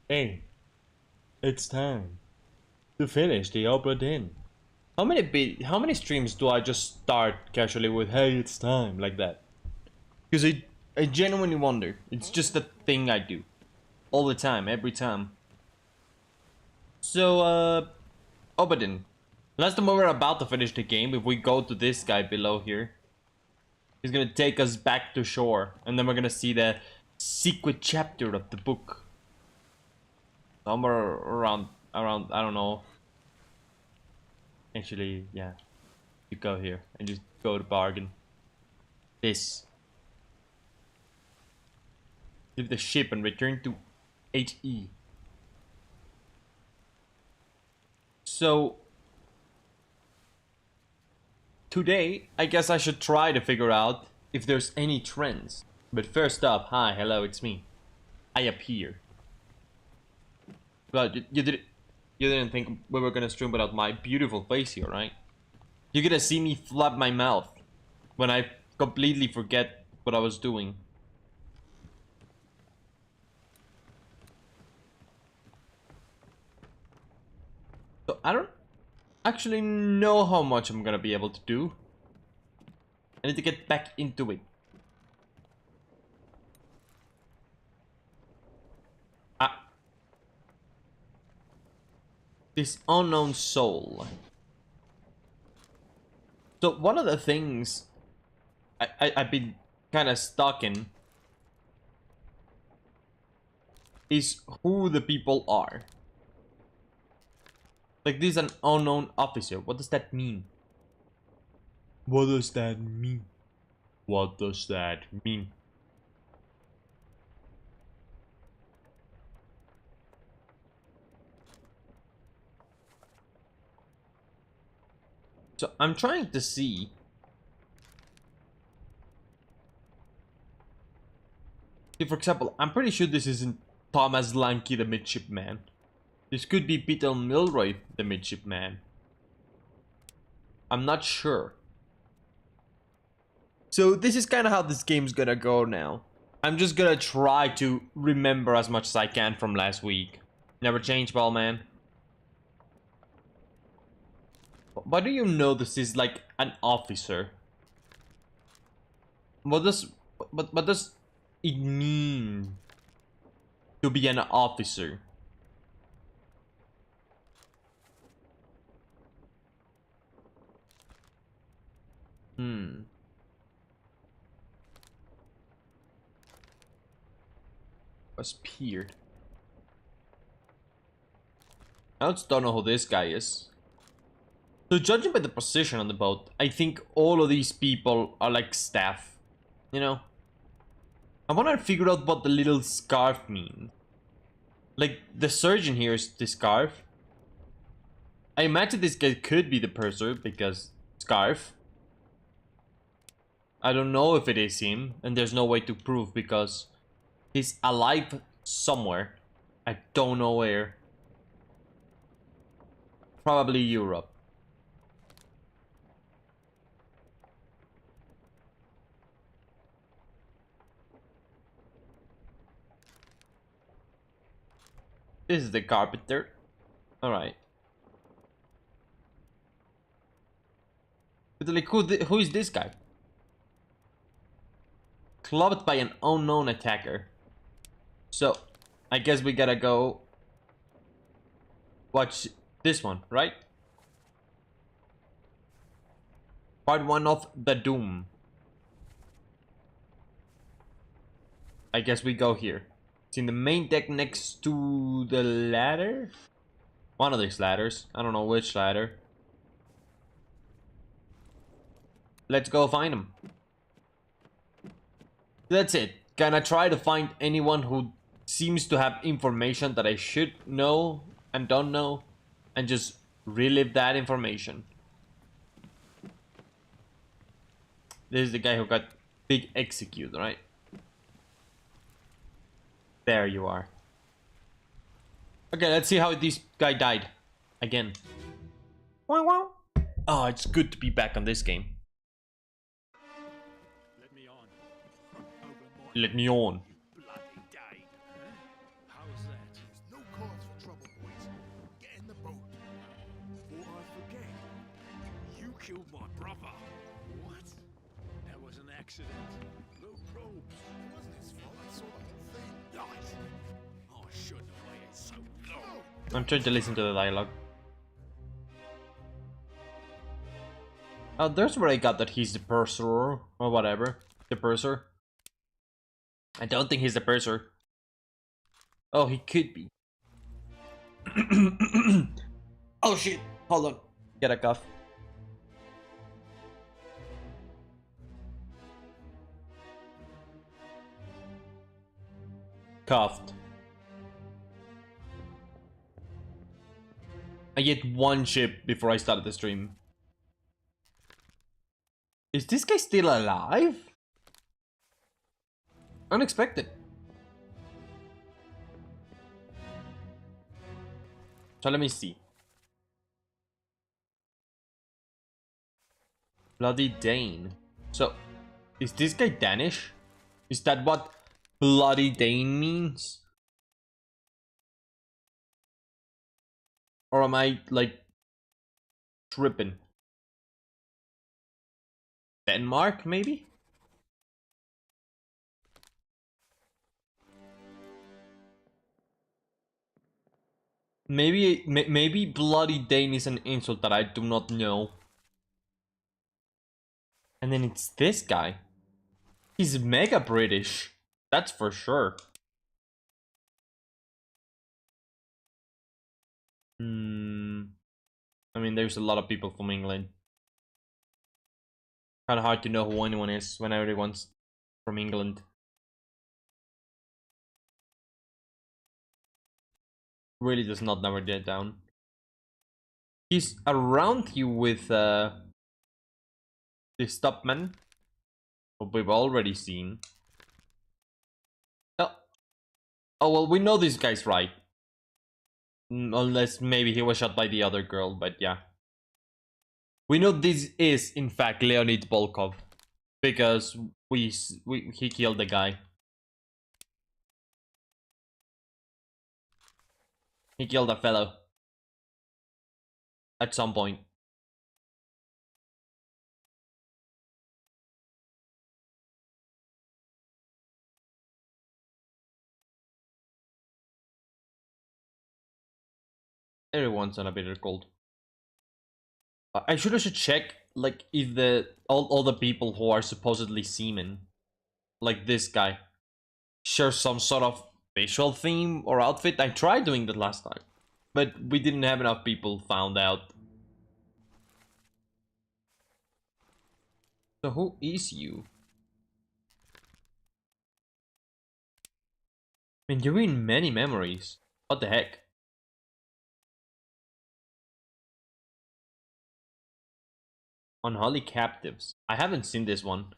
Hey, it's time to finish the Obra dinn. How many streams do I just start casually with "Hey, it's time" like that? Because I genuinely wonder. It's just a thing I do all the time, every time. So Obra dinn. Last time we were about to finish the game, if we go to this guy below here, he's gonna take us back to shore, and then we're gonna see the secret chapter of the book. Somewhere around I don't know. Actually, yeah. You go here and just go to bargain. This. Leave the ship and return to HE. So today, I guess I should try to figure out if there's any trends. But first up, hi, hello, it's me. I appear. Well, you didn't think we were gonna stream without my beautiful face here, right? You're gonna see me flap my mouth when I completely forget what I was doing. So I don't actually know how much I'm gonna be able to do. I need to get back into it. Ah, this unknown soul. So one of the things I've been kind of stuck in is who the people are. Like, this is an unknown officer. What does that mean? What does that mean? What does that mean? So I'm trying to see. See, for example, I'm pretty sure this isn't Thomas Lanky the midshipman. This could be Peter Milroy the midshipman. I'm not sure. So this is kind of how this game's gonna go now. I'm just gonna try to remember as much as I can from last week. Never change, ball man. Why do you know this is like an officer? What does what does it mean to be an officer? Was peered. I just don't know who this guy is. So judging by the position on the boat, I think all of these people are like staff. You know? I want to figure out what the little scarf means. Like, the surgeon here is the scarf. I imagine this guy could be the purser because scarf. I don't know if it is him, and there's no way to prove because he's alive somewhere. I don't know where. Probably Europe. This is the carpenter. Alright. But like, who is this guy? Clubbed by an unknown attacker. So, I guess we gotta go watch this one, right? Part 1 of The Doom. I guess we go here. It's in the main deck next to the ladder? One of these ladders. I don't know which ladder. Let's go find him. That's it. Can I try to find anyone who seems to have information that I should know and don't know, and just relive that information? This is the guy who got big execute, right? There you are. Okay, let's see how this guy died. Again. Oh, it's good to be back on this game. Let me on. Let me on. Bloody day. How's that? There's no killed my brother. What? That was an accident. No probes. It wasn't his fault. I saw the whole thing. Lies. Oh, I shouldn't have waited so long. I'm trying to listen to the dialogue. Oh, there's where I got that he's the purser or whatever. The purser. I don't think he's the purser. Oh, he could be. Oh shit! Hold on. Get a cough. Coughed. I get one chip before I started the stream. Is this guy still alive? Unexpected. So let me see. Bloody Dane. So, is this guy Danish? Is that what Bloody Dane means? Or am I, like, tripping? Denmark, maybe? Maybe Bloody Dane is an insult that I do not know. And then it's this guy. He's mega British. That's for sure. I mean, there's a lot of people from England. Kind of hard to know who anyone is when everyone's from England. Really does not narrow that down. He's around you with the Stopman, who we've already seen. Oh, well, we know this guy's right. Unless maybe he was shot by the other girl, but yeah. We know this is, in fact, Leonid Volkov. Because he killed the guy. He killed a fellow. At some point. Everyone's on a bitter cold. I should also check, like, if all the people who are supposedly seamen, like this guy, share some sort of facial theme or outfit. I tried doing that last time, but we didn't have enough people found out. So who is you? I mean, you're in many memories. What the heck? Unholy Captives. I haven't seen this one.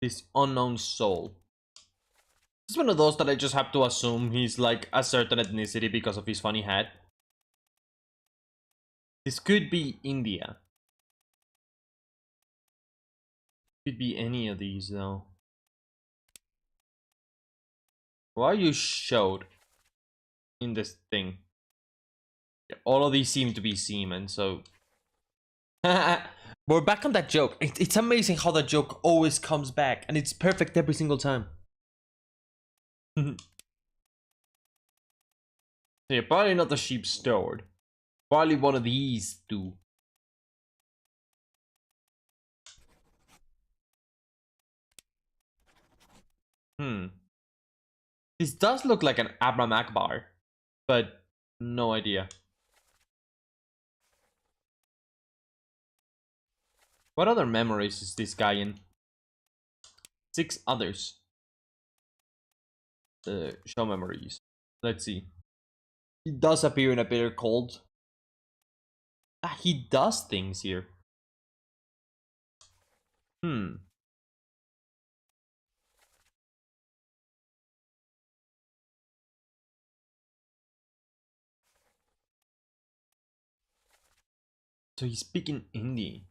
This unknown soul. It's one of those that I just have to assume he's like a certain ethnicity because of his funny hat. This could be India. Could be any of these though. Why are you showed in this thing? All of these seem to be seamen, so we're back on that joke. It's amazing how that joke always comes back, and it's perfect every single time. Yeah, probably not the sheep stored. Probably one of these two. This does look like an Abram Akbar, but no idea. What other memories is this guy in? 6 others. Show memories. Let's see. He does appear in a bitter cold. Ah, he does things here. So he's speaking Hindi.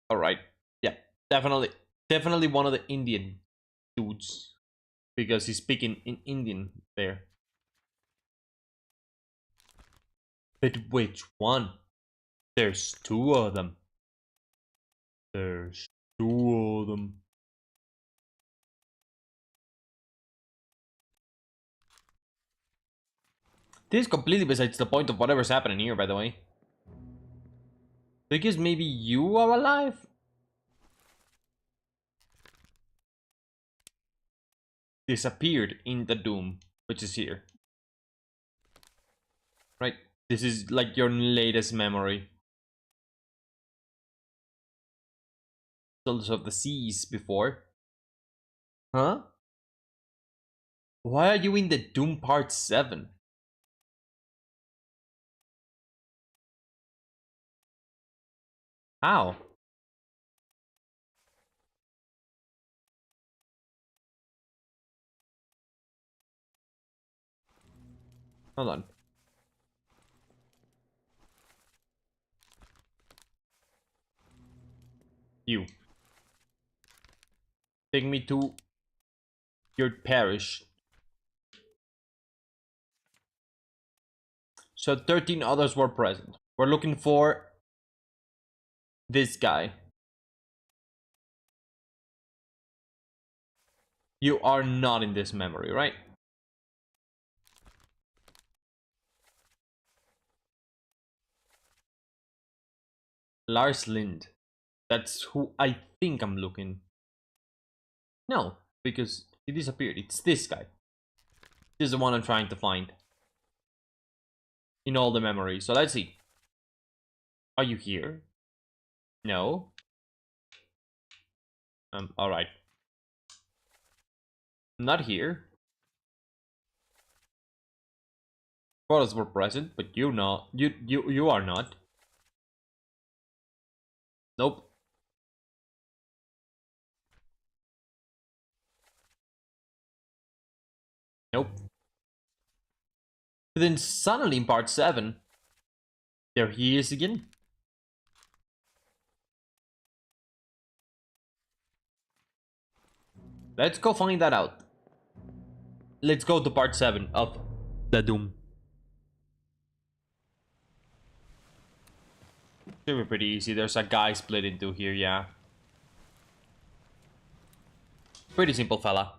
All right. Yeah, definitely one of the Indian dudes because he's speaking in Indian there. But which one? There's two of them. There's two of them. This is completely besides the point of whatever's happening here, by the way. Because maybe you are alive? Disappeared in the doom, which is here. Right? This is like your latest memory. Souls of the Seas before. Huh? Why are you in the Doom Part 7? How? Hold on. You. Take me to your parish. So 13 others were present. We're looking for this guy. You are not in this memory, right? Lars Lind. That's who I think I'm looking. No, because he disappeared. It's this guy. This is the one I'm trying to find. In all the memories. So let's see. Are you here? No. Alright. Not here. Photos were present, but you not. You are not. Nope. Nope. But then suddenly in part 7, there he is again. Let's go find that out. Let's go to part 7 of the Doom. Should be pretty easy. There's a guy split into here, yeah. Pretty simple fella.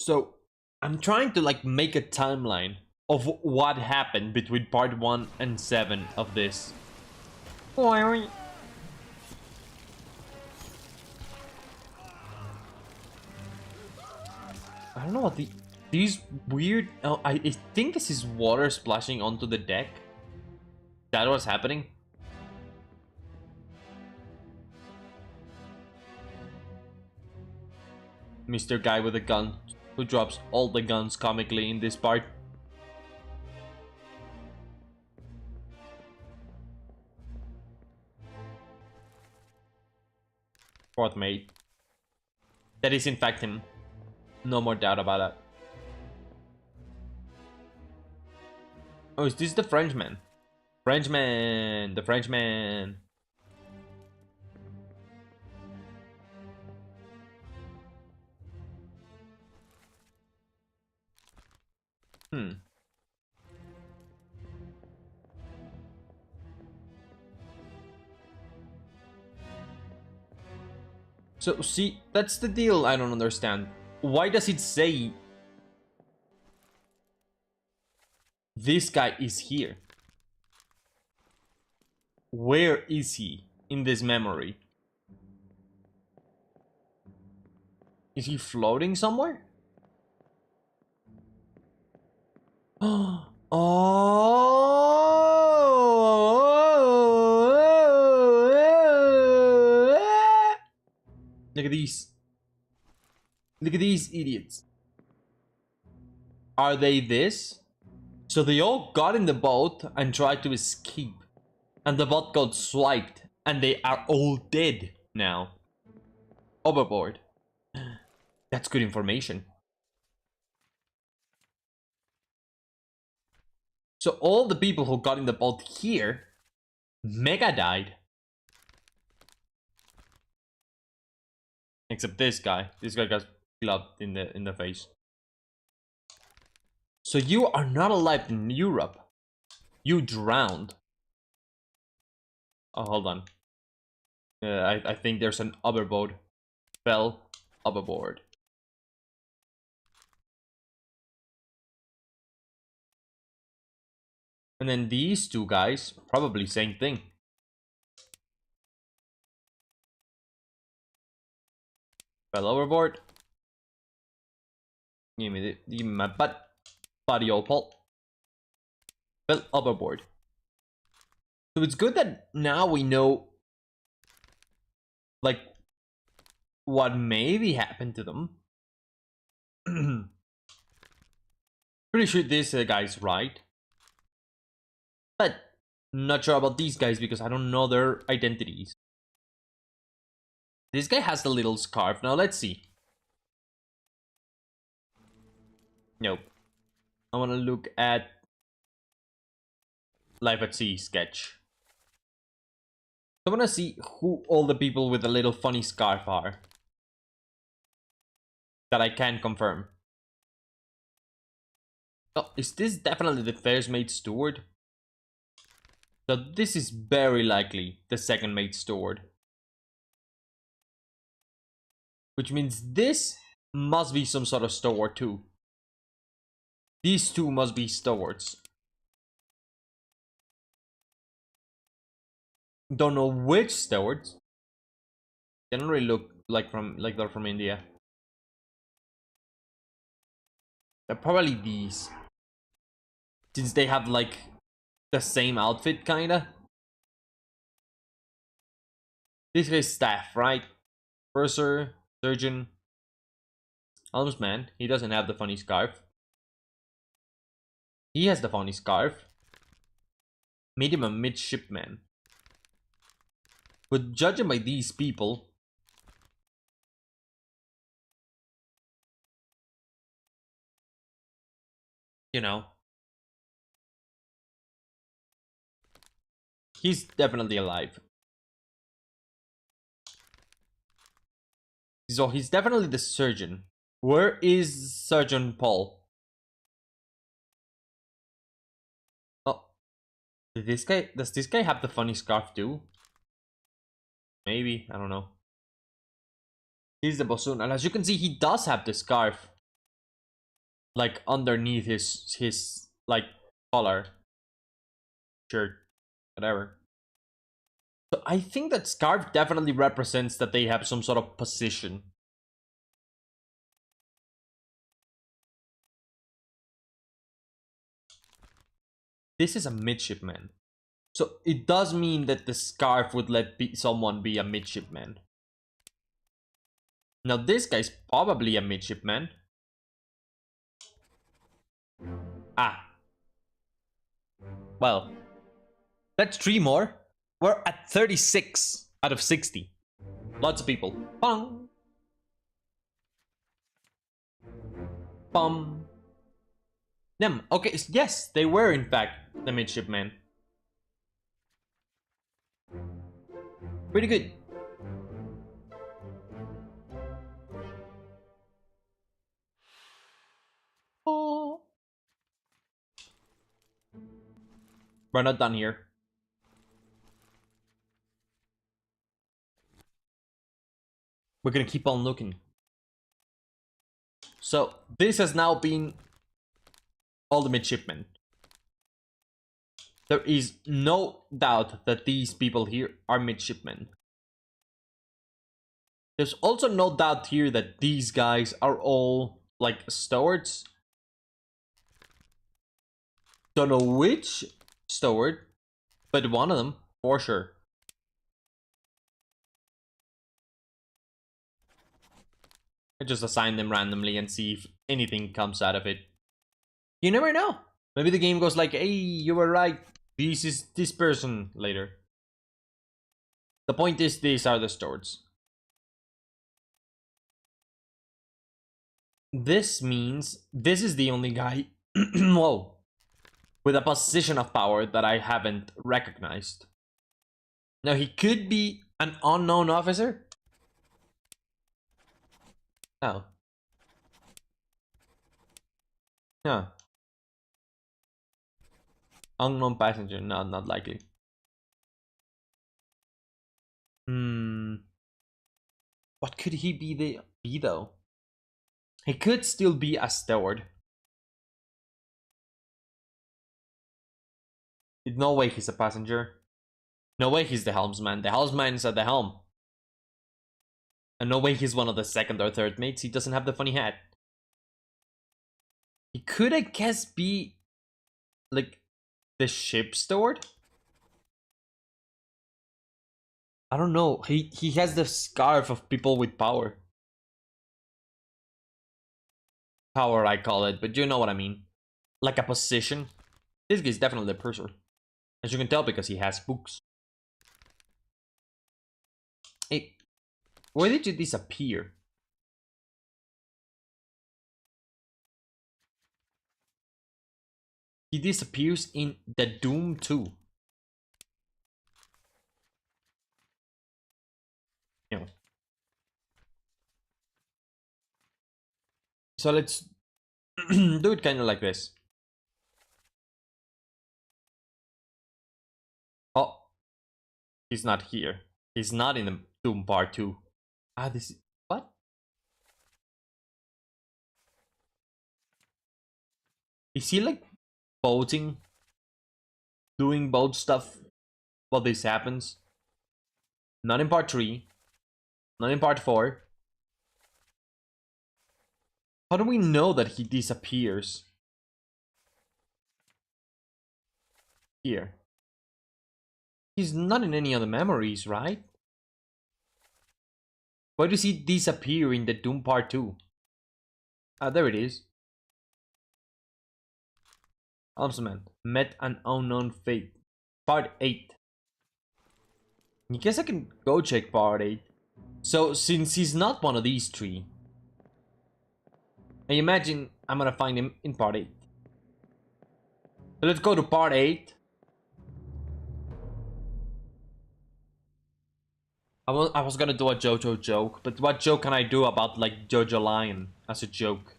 So, I'm trying to like make a timeline of what happened between part 1 and 7 of this. I don't know what these weird. Oh, I think this is water splashing onto the deck. That was happening. Mr. Guy with a gun who drops all the guns comically in this part. Fourth mate. That is in fact him. No more doubt about that. Oh, is this the Frenchman? Frenchman! The Frenchman! So, see, that's the deal I don't understand. Why does it say this guy is here? Where is he in this memory? Is he floating somewhere? Oh! Look at these. Look at these idiots. Are they this? So they all got in the boat and tried to escape. And the boat got swiped. And they are all dead now. Overboard. That's good information. So all the people who got in the boat here, Mega died. Except this guy. This guy got clubbed in the face. So you are not alive in Europe. You drowned. Oh, hold on. I think there's an overboard. Fell overboard. And then these two guys, probably same thing. Fell overboard. Give me my butt, buddy old Paul. Fell overboard. So it's good that now we know, like, what maybe happened to them. Pretty sure this guy's right. But not sure about these guys because I don't know their identities. This guy has the little scarf. Now let's see. Nope. I want to look at Life at Sea sketch. I want to see who all the people with the little funny scarf are. That I can confirm. Oh, is this definitely the first mate steward? So this is very likely the second mate steward. Which means this must be some sort of steward too. These two must be stewards. Don't know which stewards. They don't really look like they're from India. They're probably these. Since they have like the same outfit kinda. This guy's staff, right? Purser, surgeon. Helmsman, he doesn't have the funny scarf. He has the funny scarf. Made him a midshipman. But judging by these people, you know, he's definitely alive. So he's definitely the surgeon. Where is Surgeon Paul? Oh, does this guy have the funny scarf too? Maybe, I don't know. He's the bassoon, and as you can see, he does have the scarf, like underneath his like collar, shirt, whatever. So I think that scarf definitely represents that they have some sort of position. This is a midshipman. So it does mean that the scarf would let someone be a midshipman. Now this guy's probably a midshipman. Ah. Well, that's 3 more. We're at 36 out of 60. Lots of people. Bong. Bum. Them. Okay, yes, they were in fact the midshipmen. Pretty good. Oh. We're not done here. We're gonna keep on looking. So this has now been all the midshipmen. There is no doubt that these people here are midshipmen. There's also no doubt here that these guys are all like stewards. Don't know which steward, but one of them for sure. I just assign them randomly and see if anything comes out of it. You never know. Maybe the game goes like, hey, you were right. This is this person later. The point is, these are the stewards. This means this is the only guy whoa, with a position of power that I haven't recognized. Now he could be an unknown officer. Oh. Yeah. Unknown passenger. No, not likely. Hmm. What could he be though? He could still be a steward. No way he's a passenger. No way he's the helmsman. The helmsman's at the helm. And no way he's one of the second or third mates. He doesn't have the funny hat. He could, I guess, be like the ship steward. I don't know. He has the scarf of people with power. Power, I call it, but you know what I mean. Like a position. This guy's definitely the purser. As you can tell because he has books. Hey, where did you disappear? He disappears in the Doom 2. You know. So let's do it kind of like this. Oh, he's not here. He's not in the Doom Part 2. Ah, this is... What? Is he like boating? Doing boat stuff while this happens? Not in Part 3. Not in Part 4. How do we know that he disappears? Here. He's not in any other memories, right? Why does he disappear in the Doom Part 2? Ah, there it is. Helmsman met an unknown fate. Part 8. I guess I can go check Part 8. So, since he's not one of these three, I imagine I'm gonna find him in Part 8. So let's go to Part 8. I was gonna do a JoJo joke, but what joke can I do about, like, JoJo Lion as a joke?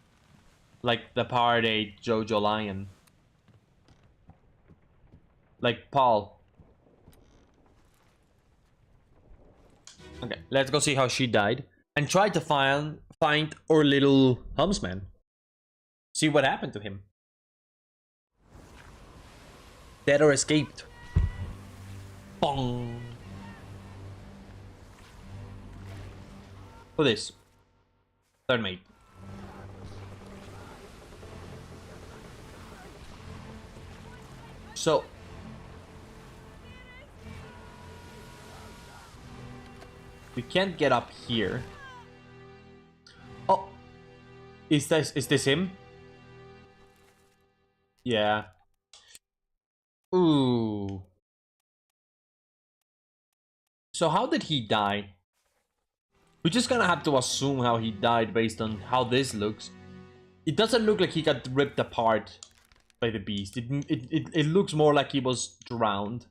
Like the Part 8 JoJo Lion. Like Paul. Okay, let's go see how she died. And try to find our little helmsman. See what happened to him. Dead or escaped. Bong. For this. Third mate. So we can't get up here. Oh, is this him? Yeah. Ooh. So how did he die? We're just gonna have to assume how he died based on how this looks. It doesn't look like he got ripped apart by the beast. It looks more like he was drowned.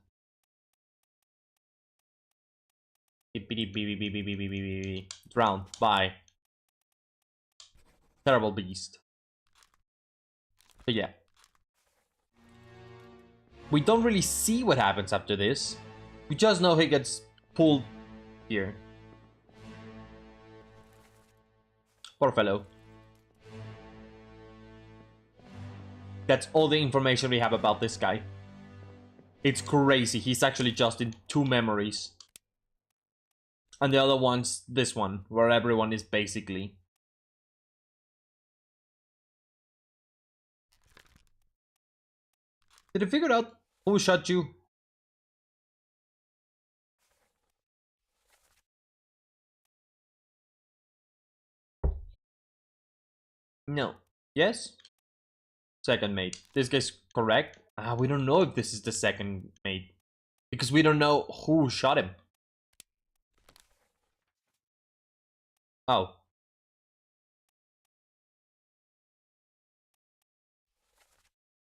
Drowned by terrible beast. But yeah. We don't really see what happens after this. We just know he gets pulled here. Poor fellow. That's all the information we have about this guy. It's crazy. He's actually just in 2 memories. And the other one's this one, where everyone is basically. Did you figure out who shot you? No. Yes? Second mate. This guy's correct. We don't know if this is the second mate. Because we don't know who shot him. Oh.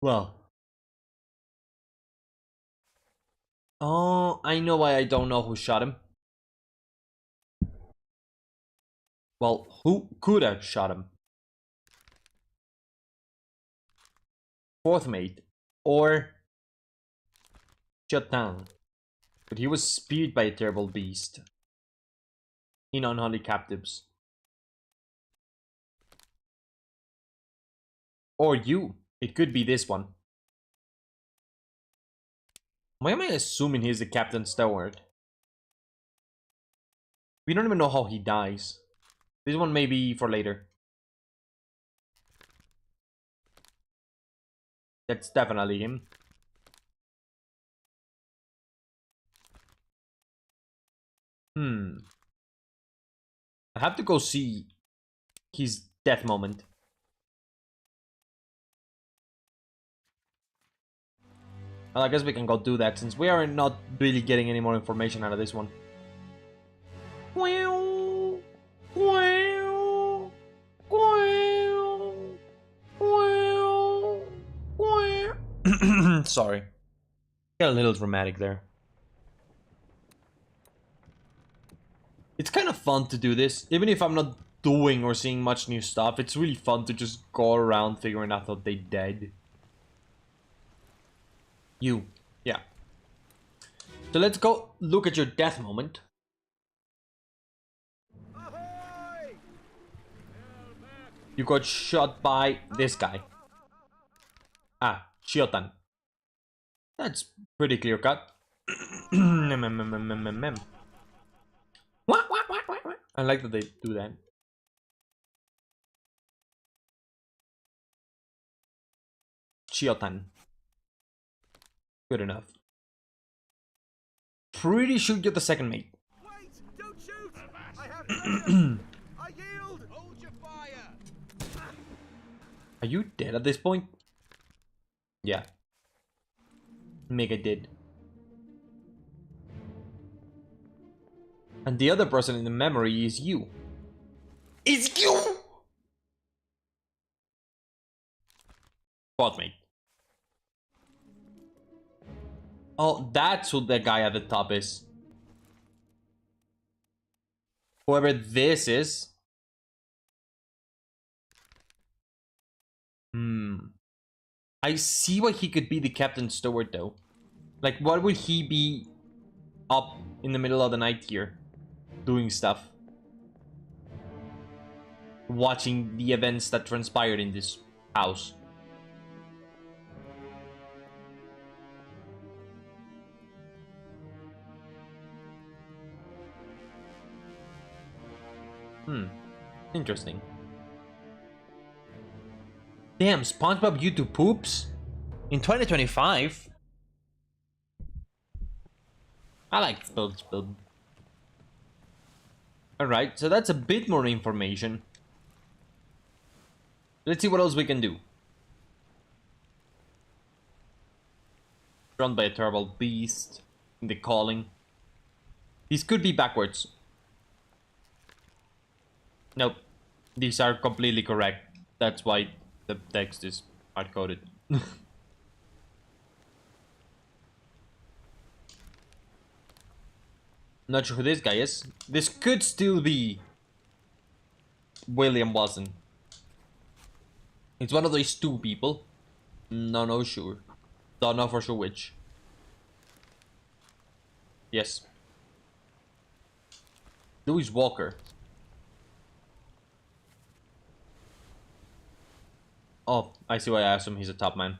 Well. Oh, I know why I don't know who shot him. Well, who could have shot him? Fourth mate. Or shut down. But he was speared by a terrible beast. In unholy captives. Or you. It could be this one. Why am I assuming he's the captain steward? We don't even know how he dies. This one may be for later. That's definitely him. I have to go see his death moment. Well, I guess we can go do that since we are not really getting any more information out of this one. Sorry. Got a little dramatic there. It's kind of fun to do this. Even if I'm not doing or seeing much new stuff, it's really fun to just go around figuring out how they died. You. Yeah. So let's go look at your death moment. You got shot by this guy. Ah, Chiotan. That's pretty clear cut. I like that they do that. Chiotan. Good enough. Pretty sure you're the second mate. Wait! Don't shoot! I have orders! I yield! Hold your fire! Are you dead at this point? Yeah. Mega did. And the other person in the memory is you. Is you! Fourth mate. Oh, that's who the guy at the top is. Whoever this is. I see why he could be the captain steward though. Like, what would he be up in the middle of the night here? Doing stuff. Watching the events that transpired in this house. Interesting. Damn, SpongeBob YouTube poops? In 2025? I like SpongeBob. Alright, so that's a bit more information. Let's see what else we can do. Run by a terrible beast. In the calling. These could be backwards. Nope. These are completely correct. That's why the text is hard-coded. Not sure who this guy is. This could still be William Watson. It's one of these two people. No, sure. Don't know for sure which. Yes. Louis Walker. Oh, I see why I assume he's a top man.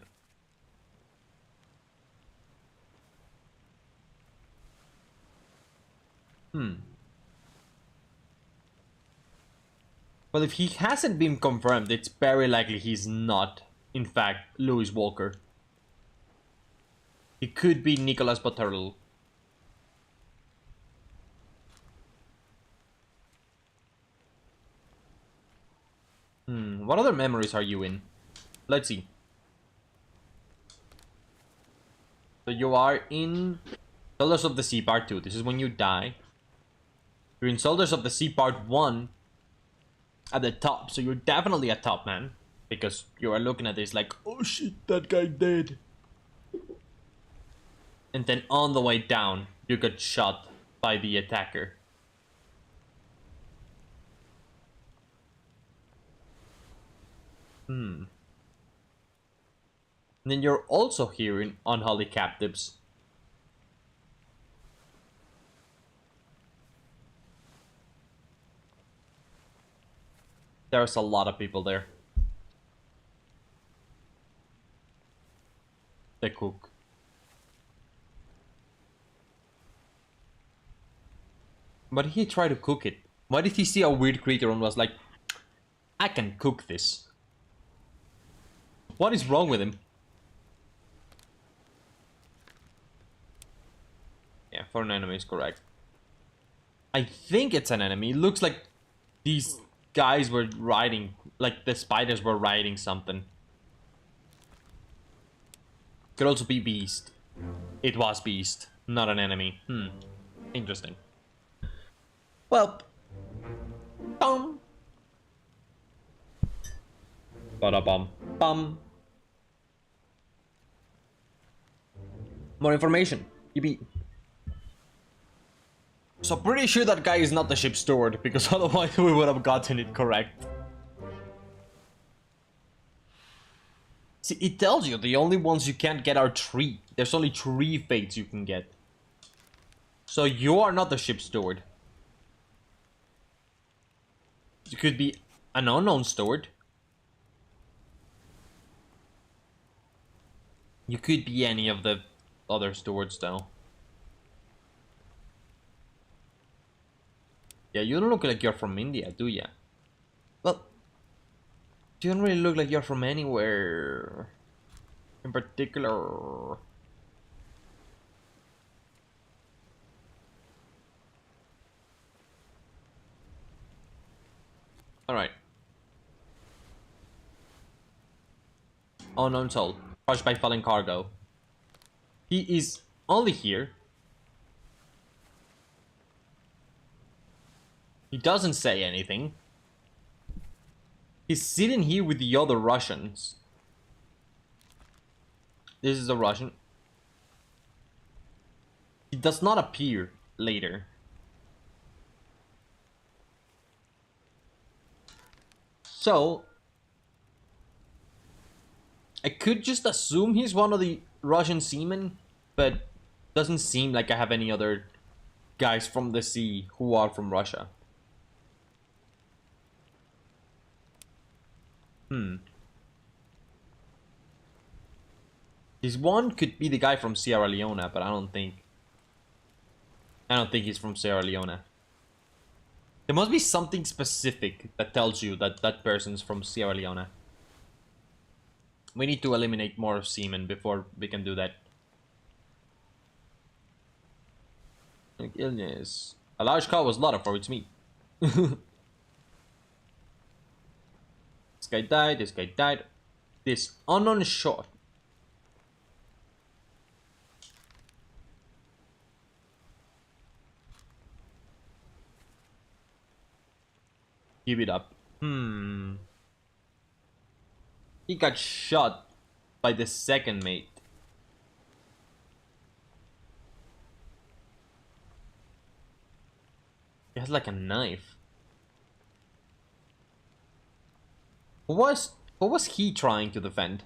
Well, if he hasn't been confirmed, it's very likely he's not, in fact, Louis Walker. He could be Nicholas Botterl. What other memories are you in? Let's see. So you are in Soldiers of the Sea Part 2. This is when you die. You're in Soldiers of the Sea Part 1 at the top. So you're definitely a top man. Because you are looking at this like, oh shit, that guy dead. And then on the way down, you got shot by the attacker. And then you're also hearing unholy captives. There's a lot of people there. The cook. Why did he try to cook it? Why did he see a weird creature and was like, I can cook this? What is wrong with him? Yeah, for an enemy is correct. I think it's an enemy. It looks like these guys were riding, like the spiders were riding something. Could also be beast. It was beast, not an enemy. Interesting. Well, bum. Bada bum bum. More information. Yippee. So pretty sure that guy is not the ship steward, because otherwise we would have gotten it correct. See, it tells you the only ones you can't get are 3. There's only 3 fates you can get. So you are not the ship steward. You could be an unknown steward. You could be any of the other stewards though. Yeah, you don't look like you're from India, do ya? Well, you don't really look like you're from anywhere in particular. Alright. Unknown soul. Crushed by falling cargo. He is only here. He doesn't say anything. He's sitting here with the other Russians. This is a Russian. He does not appear later. So, I could just assume he's one of the Russian seamen, but doesn't seem like I have any other guys from the sea who are from Russia. This one could be the guy from Sierra Leone, but I don't think he's from Sierra Leone. There must be something specific that tells you that that person's from Sierra Leone. We need to eliminate more seamen before we can do that. Illness. A large cow was slaughtered for its meat. This guy died, this guy died. This unknown shot. Give it up. He got shot by the second mate. He has like a knife. What was he trying to defend?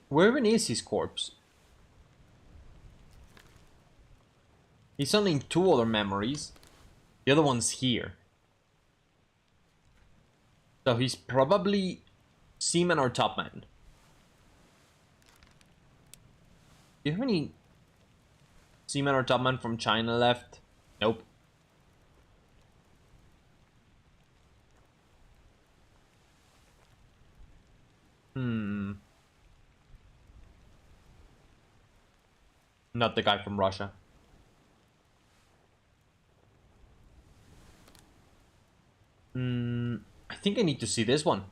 Where even is his corpse? He's sending 2 other memories. The other one's here. So he's probably seaman or topman. Do you have any seaman or topman from China left? Nope. Not the guy from Russia. I think I need to see this one.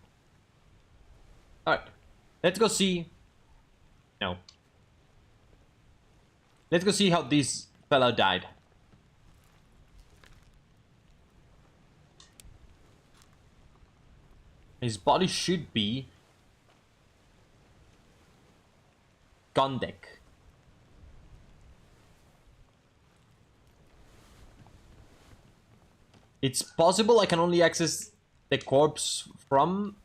Alright. Let's go see. No. Let's go see how this fellow died. His body should be gun deck. It's possible I can only access the corpse from...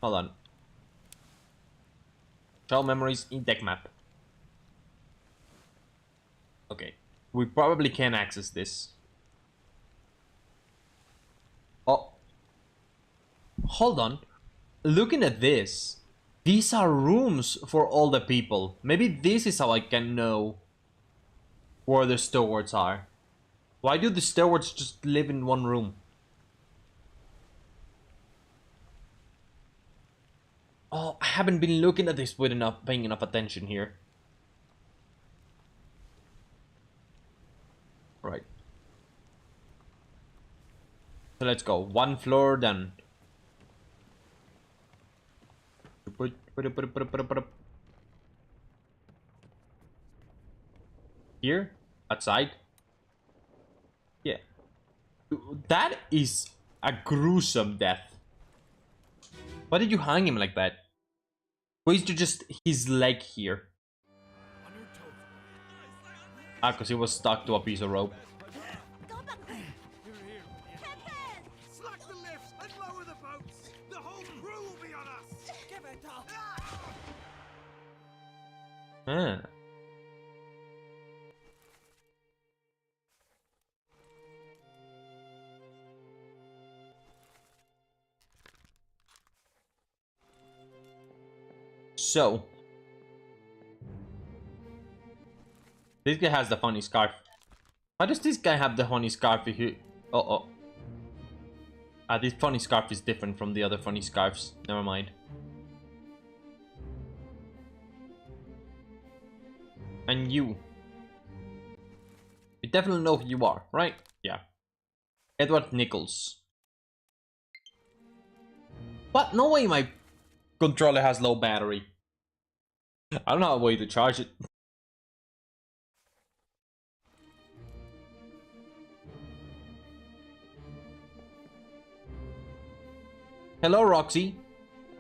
Hold on. Show memories in deck map. Okay. We probably can access this. Oh. Hold on. Looking at this, these are rooms for all the people. Maybe this is how I can know where the stewards are. Why do the stewards just live in one room? Oh, I haven't been looking at this with paying enough attention here. Right. So let's go. One floor, then. Here? Outside? Yeah. That is a gruesome death. Why did you hang him like that? Why is there just his leg here? Ah, because he was stuck to a piece of rope. Slack the lifts and lower the boats. The whole crew will be on us. Give it up. Ah. So, this guy has the funny scarf. Why does this guy have the funny scarf if you... Uh-oh. Ah, this funny scarf is different from the other funny scarves. Never mind. And you. You definitely know who you are, right? Yeah. Edward Nichols. What? No way my controller has low battery. I don't know a way to charge it. Hello, Roxy.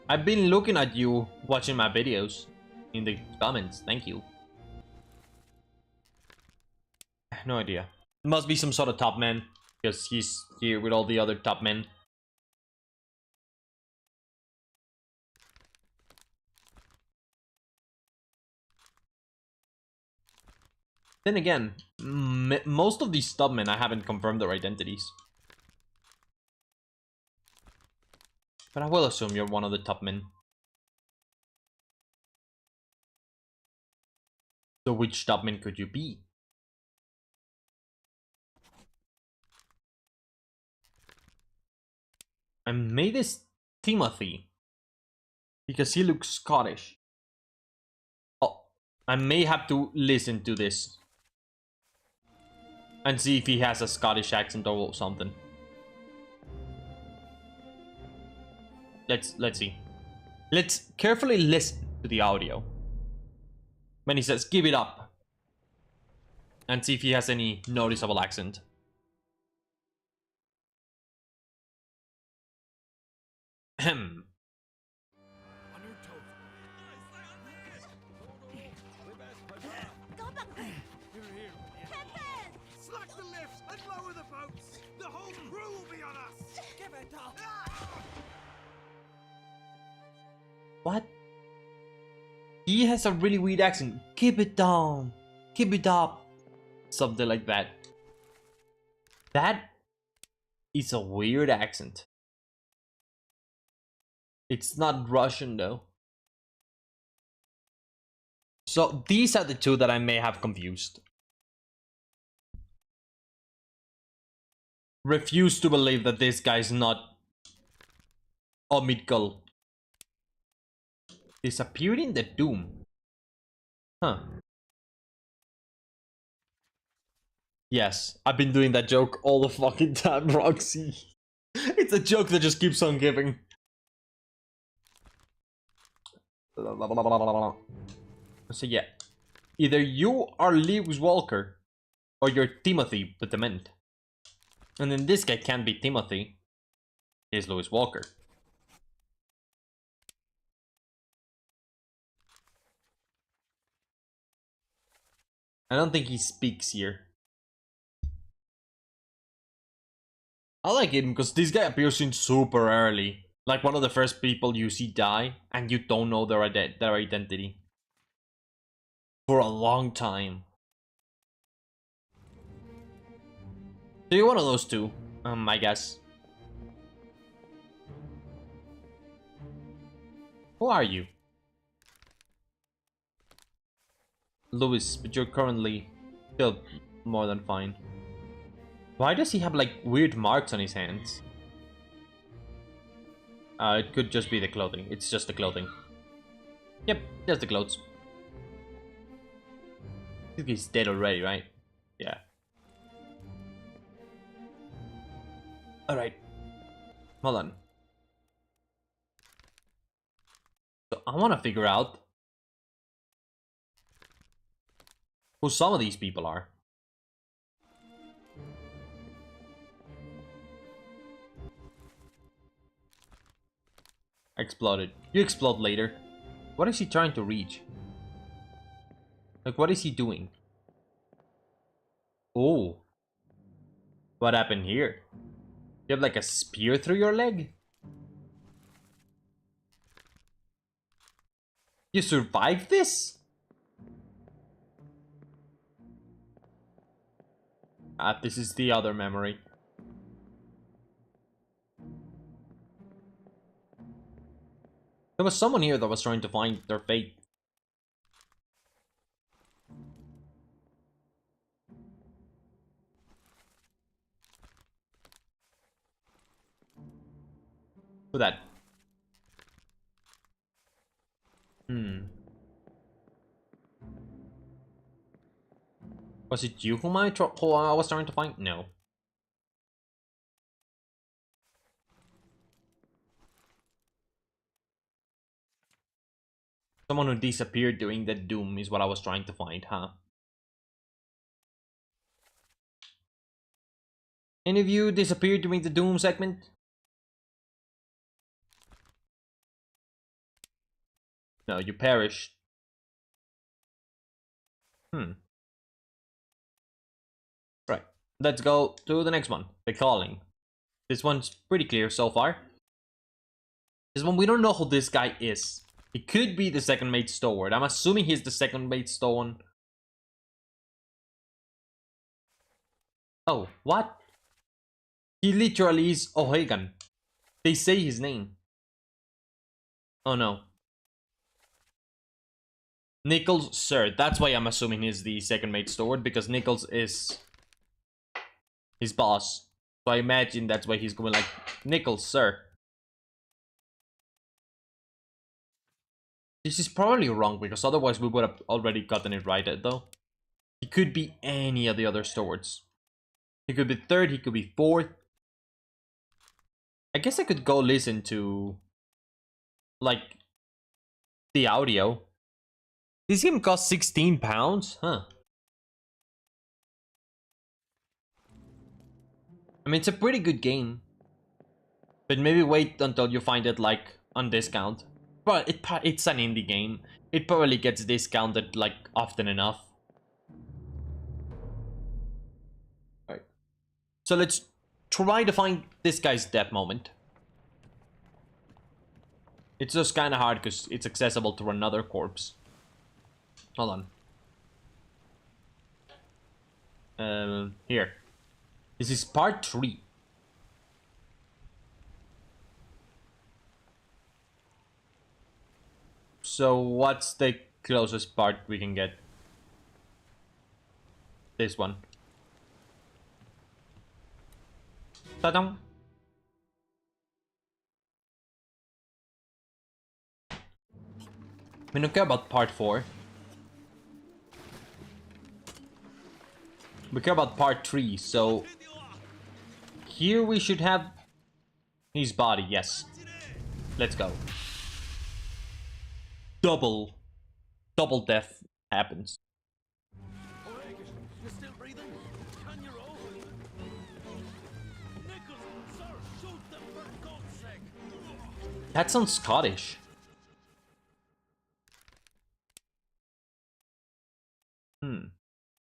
I've been looking at you watching my videos in the comments. Thank you. No idea. Must be some sort of top man because he's here with all the other top men. Then again, most of these top men I haven't confirmed their identities. But I will assume you're one of the top men. So which top man could you be? I made this Timothy because he looks Scottish. Oh, I may have to listen to this and see if he has a Scottish accent or something. Let's see. Let's carefully listen to the audio when he says "give it up" and see if he has any noticeable accent. Ahem. Slack the lifts and lower the boats. The whole crew will be on us. Give it up. What? He has a really weird accent. Keep it down. Keep it up. Something like that. That is a weird accent. It's not Russian though. So these are the two that I may have confused. Refuse to believe that this guy's not Omidgul. Disappeared in the Doom. Huh. Yes, I've been doing that joke all the fucking time, Roxy. It's a joke that just keeps on giving. So yeah, either you are Lewis Walker or you're Timothy the Dement. And then this guy can't be Timothy. He's Lewis Walker. I don't think he speaks here. I like him because this guy appears in super early. Like one of the first people you see die, and you don't know their identity. For a long time. So you're one of those two, I guess. Who are you? Lewis, but you're currently still more than fine. Why does he have like weird marks on his hands? It could just be the clothing. It's just the clothing. Yep, just the clothes. I think he's dead already, right? Yeah. Alright. Hold on. So I want to figure out who some of these people are. Exploded. You explode later. What is he trying to reach? Like, what is he doing? Oh. What happened here? You have like a spear through your leg? You survived this? This is the other memory. There was someone here that was trying to find their fate. Who that? Was it you who I was trying to find? No. Someone who disappeared during the Doom is what I was trying to find, huh? Any of you disappeared during the Doom segment? No, you perished. Right. Let's go to the next one. The Calling. This one's pretty clear so far. This one, we don't know who this guy is. He could be the second mate steward. I'm assuming he's the second mate steward. Oh, what? He literally is O'Hagan. They say his name. Oh no. Nichols, sir. That's why I'm assuming he's the second mate steward, because Nichols is his boss. So I imagine that's why he's going like, Nichols, sir. This is probably wrong, because otherwise we would have already gotten it right, though. He could be any of the other stewards. He could be third, he could be fourth. I guess I could go listen to, like, the audio. This game costs £16? Huh. I mean, it's a pretty good game. But maybe wait until you find it, like, on discount. But it's an indie game. It probably gets discounted, like, often enough. Alright. So let's try to find this guy's death moment. It's just kind of hard because it's accessible to another corpse. Hold on. Here. This is part 3. So what's the closest part we can get? This one. Ta-da! We don't care about part 4. We care about part 3, so... Here we should have... his body, yes. Let's go. Double death happens. You're still breathing? Can you roll? Nichols, sir, shoot them for God's sake! That sounds Scottish.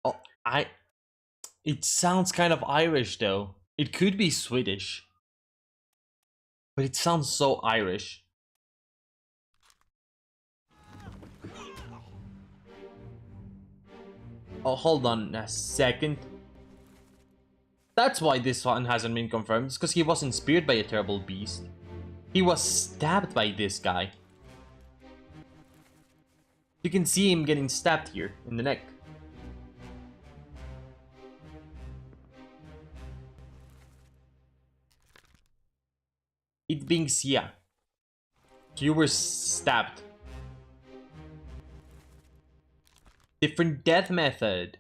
Oh, it sounds kind of Irish though. It could be Swedish, but it sounds so Irish. Oh, hold on a second. That's why this one hasn't been confirmed. It's because he wasn't speared by a terrible beast. He was stabbed by this guy. You can see him getting stabbed here in the neck. It being Sia. You were stabbed. Different death method.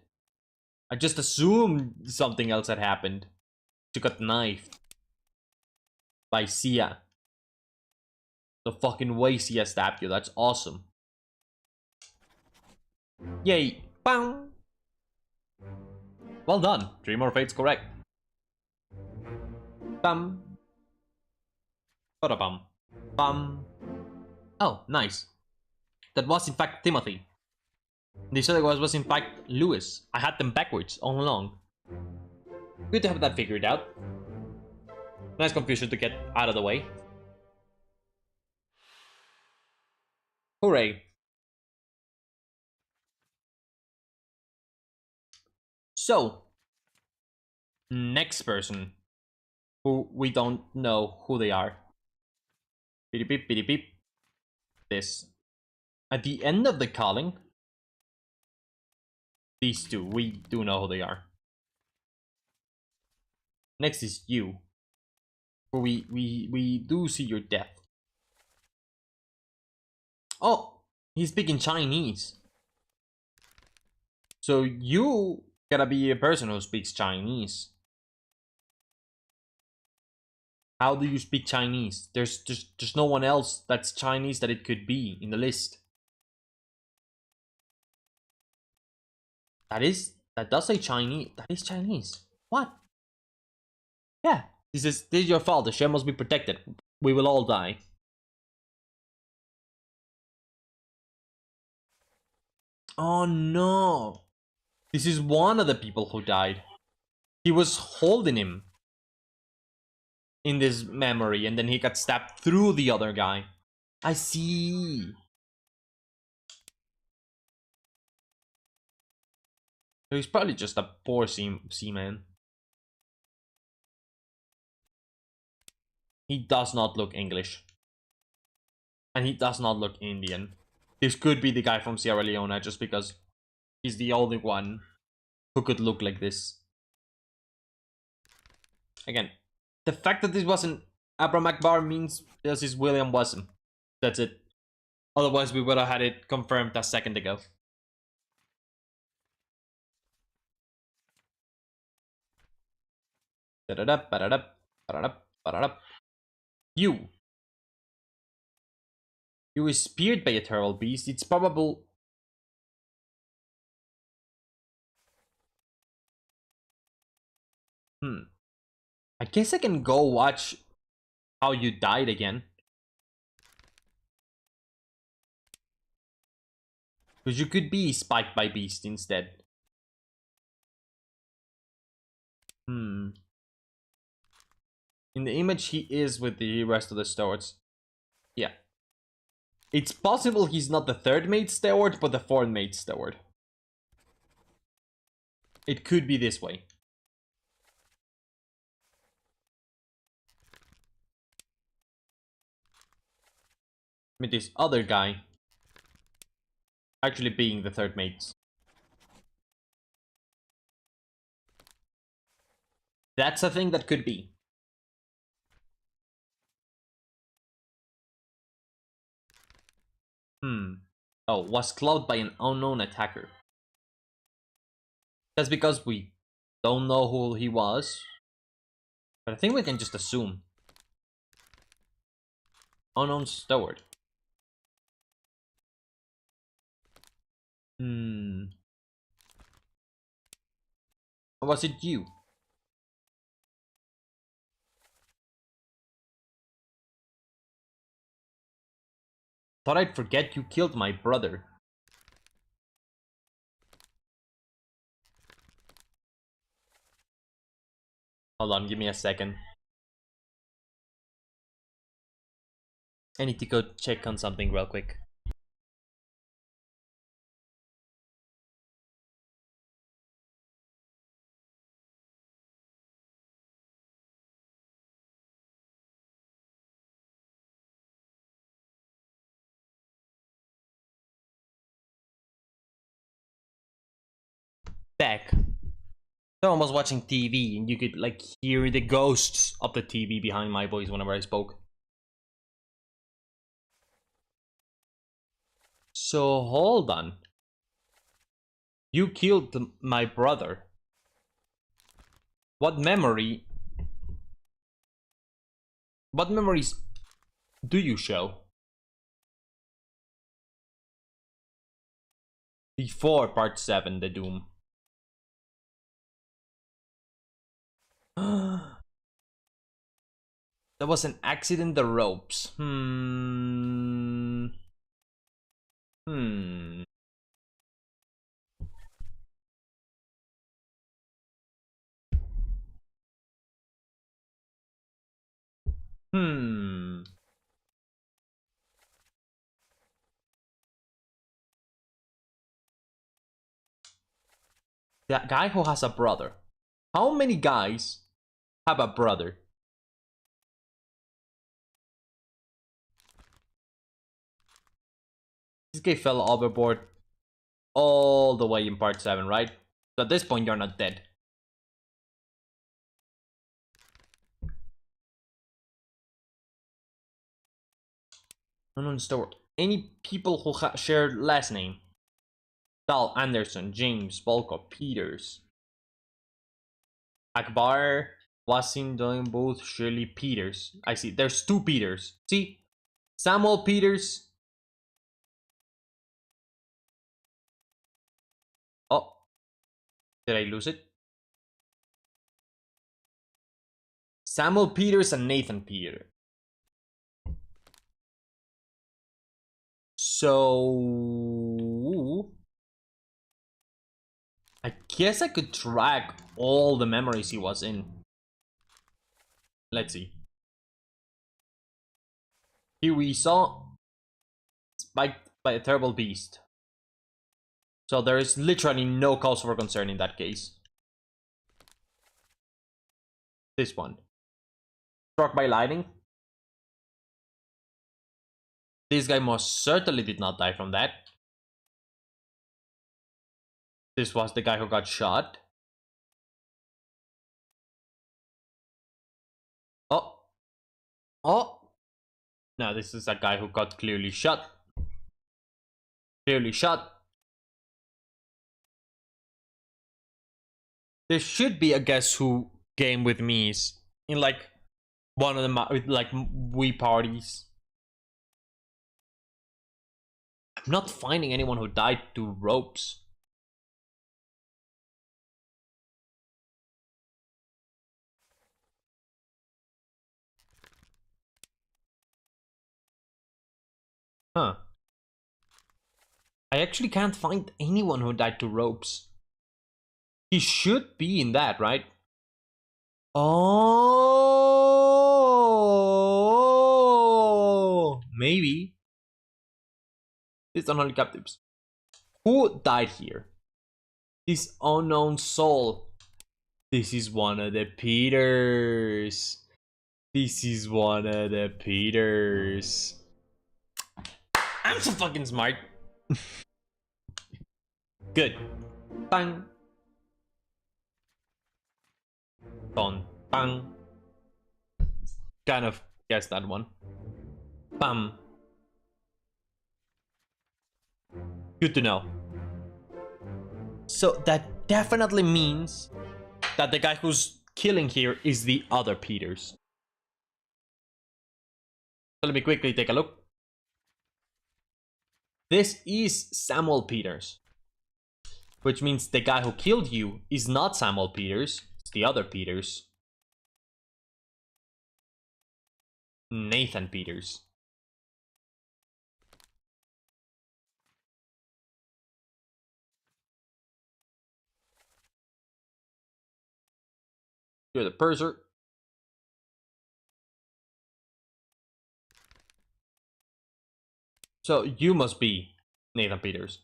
I just assumed something else had happened. You got knifed. By Sia. The fucking way Sia stabbed you, that's awesome. Yay. Bang. Well done. 3 more fates correct. Bam. Bada-bum. Bum. Oh, nice. That was in fact Timothy. This other was in fact Lewis. I had them backwards all along. Good to have that figured out. Nice confusion to get out of the way. Hooray. So, next person, who we don't know who they are. Beep beep beep beep. This. At the end of the calling, these two, we do know who they are. Next is you. We do see your death. Oh, he's speaking Chinese. So you gotta be a person who speaks Chinese. How do you speak Chinese? There's no one else that's Chinese that it could be in the list. That does say Chinese. That is Chinese. What? Yeah. This is your fault. The share must be protected. We will all die. Oh no. This is one of the people who died. He was holding him in this memory, and then he got stabbed through the other guy. I see. He's probably just a poor seaman. He does not look English. And he does not look Indian. This could be the guy from Sierra Leone just because he's the only one who could look like this. Again, the fact that this wasn't Abram Akbar means this is William Wasm. That's it. Otherwise, we would have had it confirmed a second ago. You. You were speared by a terrible beast. It's probable. I guess I can go watch how you died again. Because you could be spiked by beast instead. In the image, he is with the rest of the stewards. Yeah. It's possible he's not the 3rd mate steward, but the 4th mate steward. It could be this way. With this other guy actually being the 3rd mate. That's a thing that could be. Oh, was clouded by an unknown attacker. That's because we don't know who he was. But I think we can just assume. Unknown steward. Or was it you? Thought I'd forget you killed my brother. Hold on, give me a second. I need to go check on something real quick. Back. Someone was watching TV and you could like hear the ghosts of the TV behind my voice whenever I spoke. So hold on. You killed my brother. What memory? What memories do you show? Before part 7, the Doom. That was an accident, the ropes. Hmm. Hmm. Hmm. That guy who has a brother. How many guys have a brother? This guy fell overboard all the way in part 7, right? So at this point, you're not dead. Unstored. Any people who shared last name? Dal, Anderson, James, Volkov, Peters, Akbar, Wasim, doing both, Shirley, Peters. I see. There's 2 Peters. See? Samuel Peters. Oh. Did I lose it? Samuel Peters and Nathan Peter. So I guess I could track all the memories he was in. Let's see. Here we saw spiked by a terrible beast. So there is literally no cause for concern in that case. This one. Struck by lightning. This guy most certainly did not die from that. This was the guy who got shot. Oh. Oh. No, this is a guy who got clearly shot. Clearly shot. There should be a Guess Who game with me in like one of the like Wii parties. I'm not finding anyone who died to ropes. Huh. I actually can't find anyone who died to ropes. He should be in that, right? Oh, maybe. It's unholy captives. Who died here? This unknown soul. This is one of the Peters. This is one of the Peters. I'm so fucking smart. Good. Bang. Don. Bang. Kind of guessed that one. Bam. Good to know. So that definitely means that the guy who's killing here is the other Peters. So let me quickly take a look. This is Samuel Peters. Which means the guy who killed you is not Samuel Peters. It's the other Peters. Nathan Peters. You're the purser. So you must be Nathan Peters.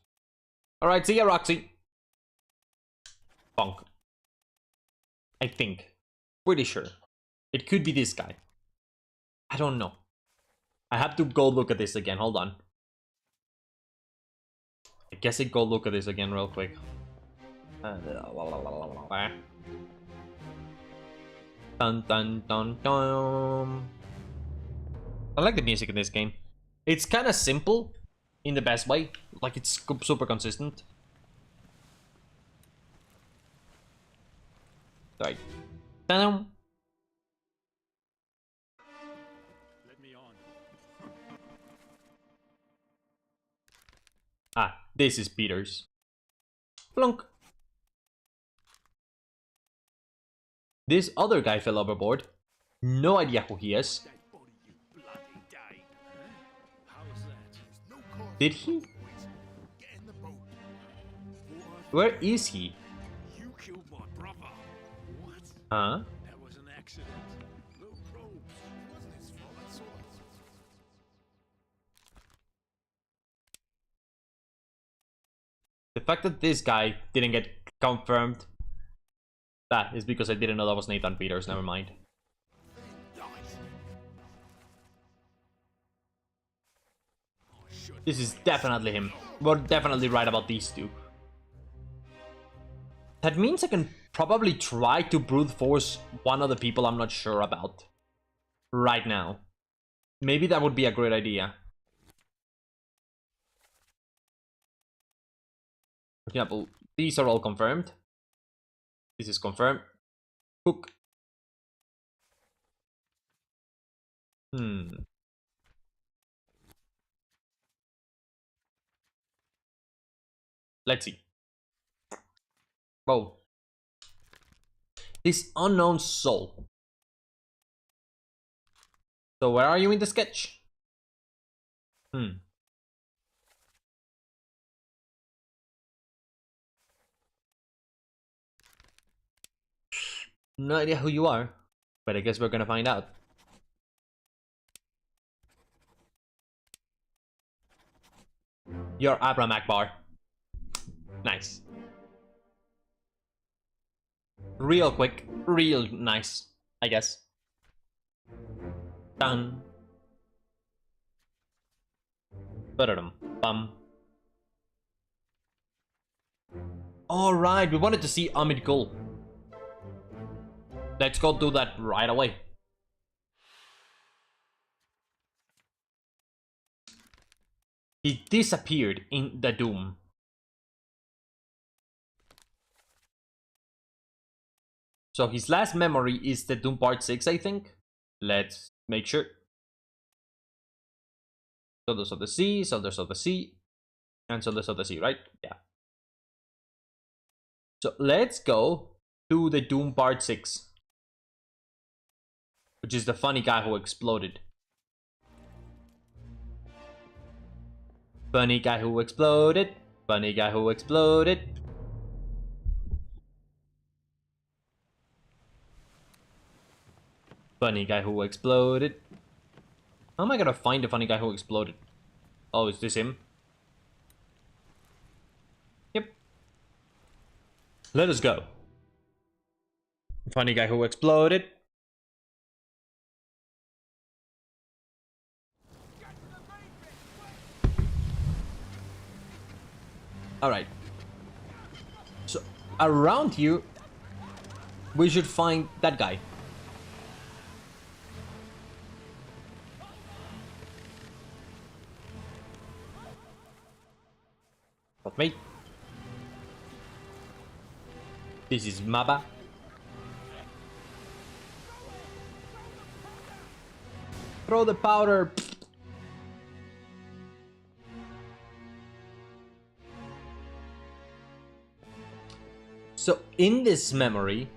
Alright, see ya, Roxy. Punk. I think. Pretty sure. It could be this guy. I don't know. I have to go look at this again. Hold on. I guess I go look at this again real quick. Dun dun dun dun. I like the music in this game. It's kind of simple in the best way. Like, it's super consistent. Right. Down. Let me on. Ah, this is Peters. Plunk. This other guy fell overboard. No idea who he is. That body, you bloody Dane. How's that? No cause Did he? Get in the boat. Where is he? You killed my brother. What? Huh? That was an accident. No probes. It wasn't his fault. I saw it. The fact that this guy didn't get confirmed, that is because I didn't know that was Nathan Peters. Never mind. This is definitely him. We're definitely right about these two. That means I can probably try to brute force one of the people I'm not sure about right now. Maybe that would be a great idea. For example, these are all confirmed. This is confirmed. Hook. Let's see. Oh. This unknown soul. So where are you in the sketch? No idea who you are, but I guess we're gonna find out. You're Abram Akbar. Nice. Real quick, real nice, I guess. Done. Ba-da-dum, bum. Alright, we wanted to see Amit Gul. Let's go do that right away. He disappeared in the Doom. So his last memory is the Doom Part 6, I think. Let's make sure. Soldiers of the Sea, Soldiers of the Sea, and Soldiers of the Sea, right? Yeah. So let's go to the Doom Part 6. Which is the funny guy who exploded. Funny guy who exploded. Funny guy who exploded. Funny guy who exploded. How am I gonna find the funny guy who exploded? Oh, is this him? Yep. Let us go. Funny guy who exploded. Alright. So, around here, we should find that guy. Not me. This is Maba. Throw the powder. So in this memory,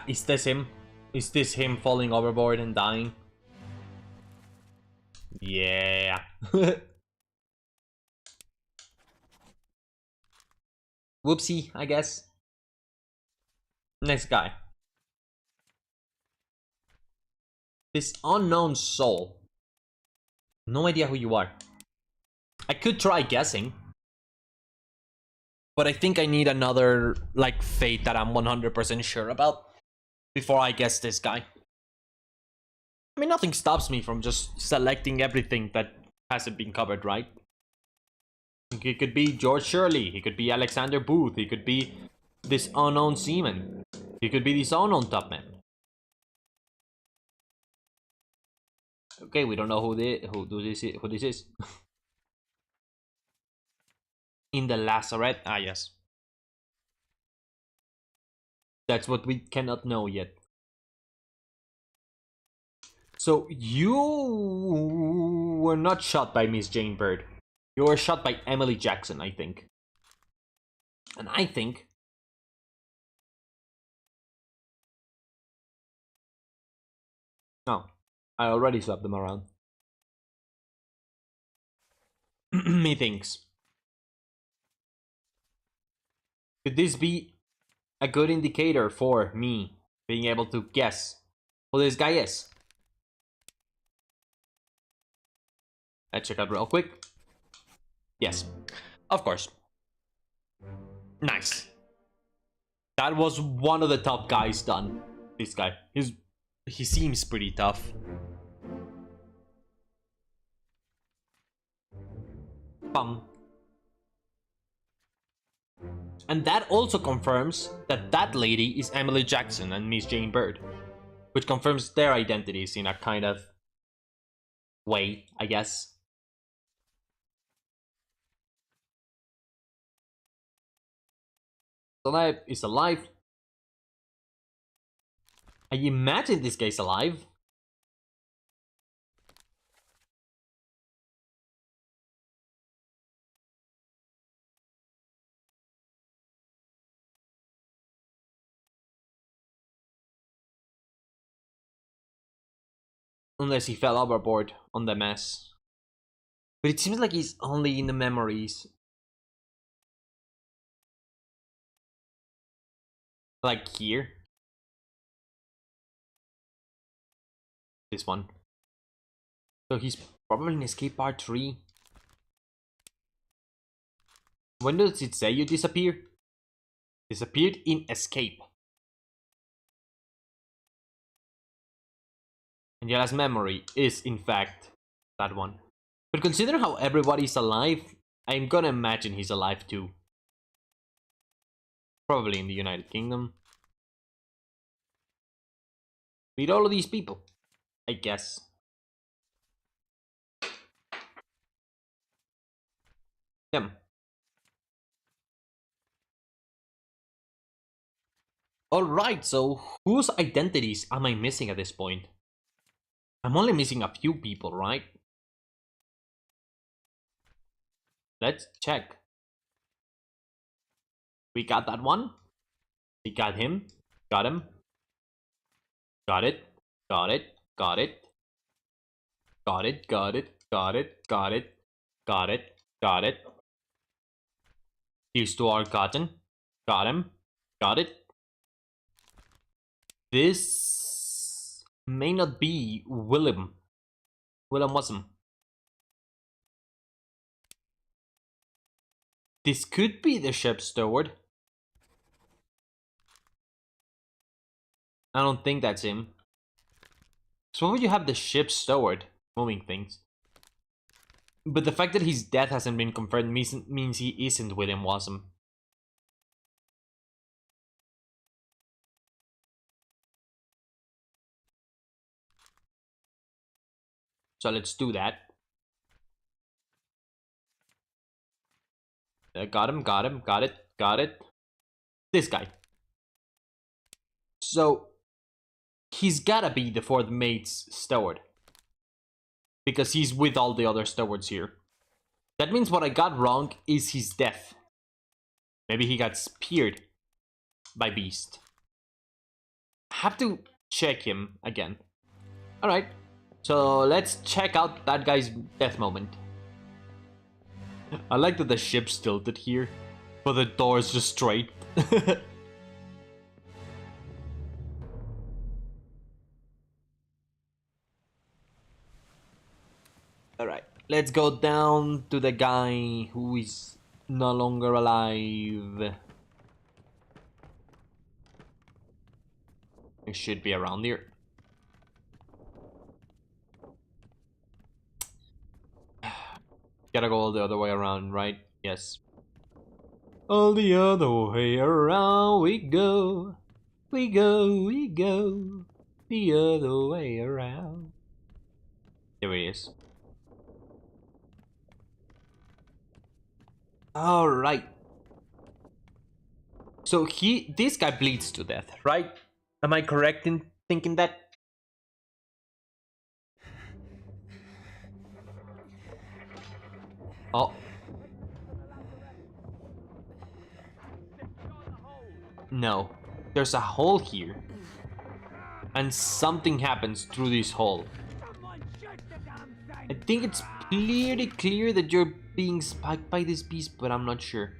is this him? Is this him falling overboard and dying? Yeah. Whoopsie, I guess. Next guy. This unknown soul. No idea who you are. I could try guessing. But I think I need another, like, fate that I'm 100% sure about before I guess this guy. I mean, nothing stops me from just selecting everything that hasn't been covered, right? He could be George Shirley. He could be Alexander Booth. He could be this unknown seaman. He could be this unknown top man. Okay, we don't know who this is. In the Lazaret. Ah, yes. That's what we cannot know yet. So you were not shot by Miss Jane Bird. You were shot by Emily Jackson, I think. And I think... No, I already swapped them around. Methinks. Could this be a good indicator for me being able to guess who this guy is? Let's check out real quick. Yes, of course. Nice. That was one of the top guys done. This guy. He seems pretty tough. Bum. And that also confirms that that lady is Emily Jackson and Miss Jane Bird. Which confirms their identities in a kind of way, I guess. Alive is alive. I imagine this guy's alive. Unless he fell overboard on the mess. But it seems like he's only in the memories. Like here. This one. So he's probably in escape part 3. When does it say you disappear? Disappeared in escape. And your last memory is in fact that one. But consider how everybody's alive, I'm gonna imagine he's alive too. Probably in the United Kingdom. Meet all of these people, I guess. Them. Alright, so whose identities am I missing at this point? I'm only missing a few people, right? Let's check. We got that one. We got him. Got him. Got it. Got it. Got it. Got it. Got it. Got it. Got it. Got it. Got it. These two are gotten. Got him. Got it. This may not be Willem. Willem Wassam. This could be the ship's steward. I don't think that's him. So why would you have the ship's steward moving things? But the fact that his death hasn't been confirmed means he isn't William Wassam. So let's do that. Got him, got him, got it, got it. This guy. So, he's gotta be the fourth mate's steward. Because he's with all the other stewards here. That means what I got wrong is his death. Maybe he got speared by Beast. I have to check him again. Alright, so let's check out that guy's death moment. I like that the ship's tilted here, but the door is just straight. Let's go down to the guy who is no longer alive. It should be around here. Gotta go all the other way around, right? Yes. All the other way around we go. We go, we go. The other way around. There he is. Alright. So this guy bleeds to death, right? Am I correct in thinking that? Oh. No. There's a hole here. And something happens through this hole. I think it's pretty clear that you're being spiked by this beast, but I'm not sure.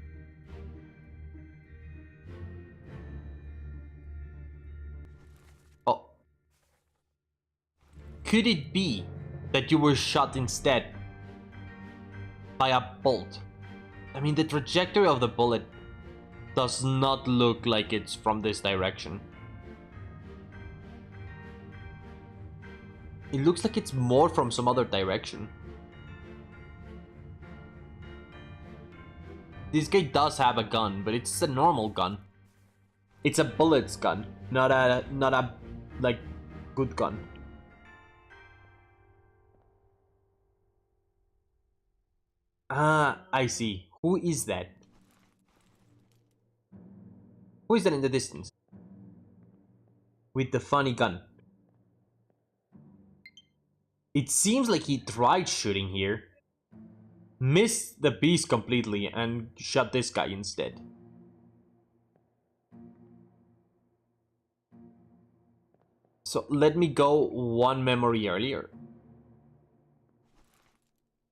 Oh. Could it be that you were shot instead by a bolt? I mean, the trajectory of the bullet does not look like it's from this direction. It looks like it's more from some other direction. This guy does have a gun, but it's a normal gun. It's a bullets gun, not a like good gun. Ah, I see. Who is that? Who is that in the distance? With the funny gun. It seems like he tried shooting here, missed the beast completely, and shot this guy instead. So let me go one memory earlier,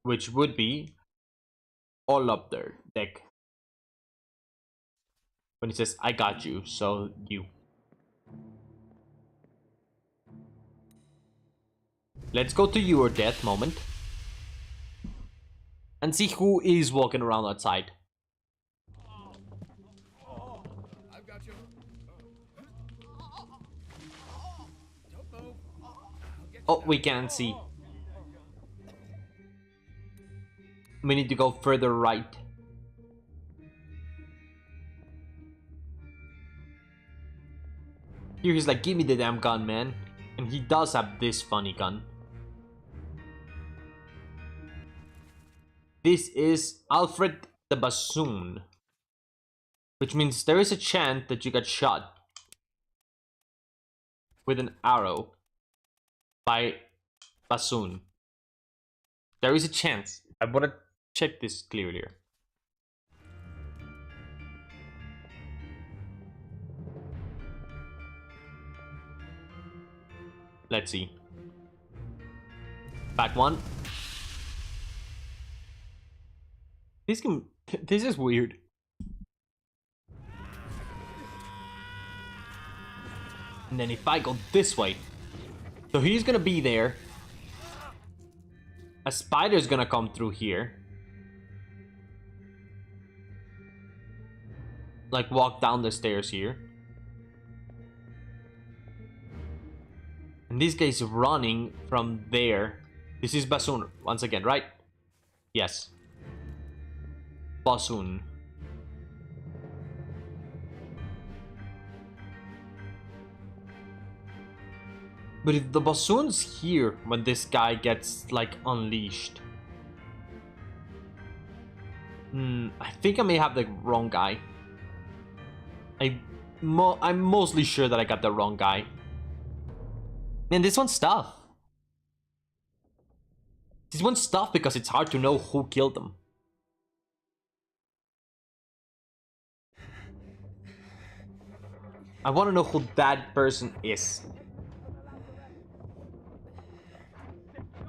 which would be all up there, deck. When it says, I got you, so you. Let's go to your death moment. And see who is walking around outside. I've got you. Don't move. I'll get you Oh, now. we can't see. We need to go further right. Here he's like, give me the damn gun, man. And he does have this funny gun. This is Alfred the Bassoon. Which means there is a chance that you got shot with an arrow by Bassoon. There is a chance. I want to check this clearly. Let's see. Back one. This is weird. And then if I go this way, so he's gonna be there. A spider's gonna come through here. Like walk down the stairs here. And this guy's running from there. This is Bassoon once again, right? Yes. Bassoon. But if the Bassoon's here when this guy gets like unleashed. I think I may have the wrong guy. I'm mostly sure that I got the wrong guy. Man, this one's tough. This one's tough because it's hard to know who killed them. I want to know who that person is.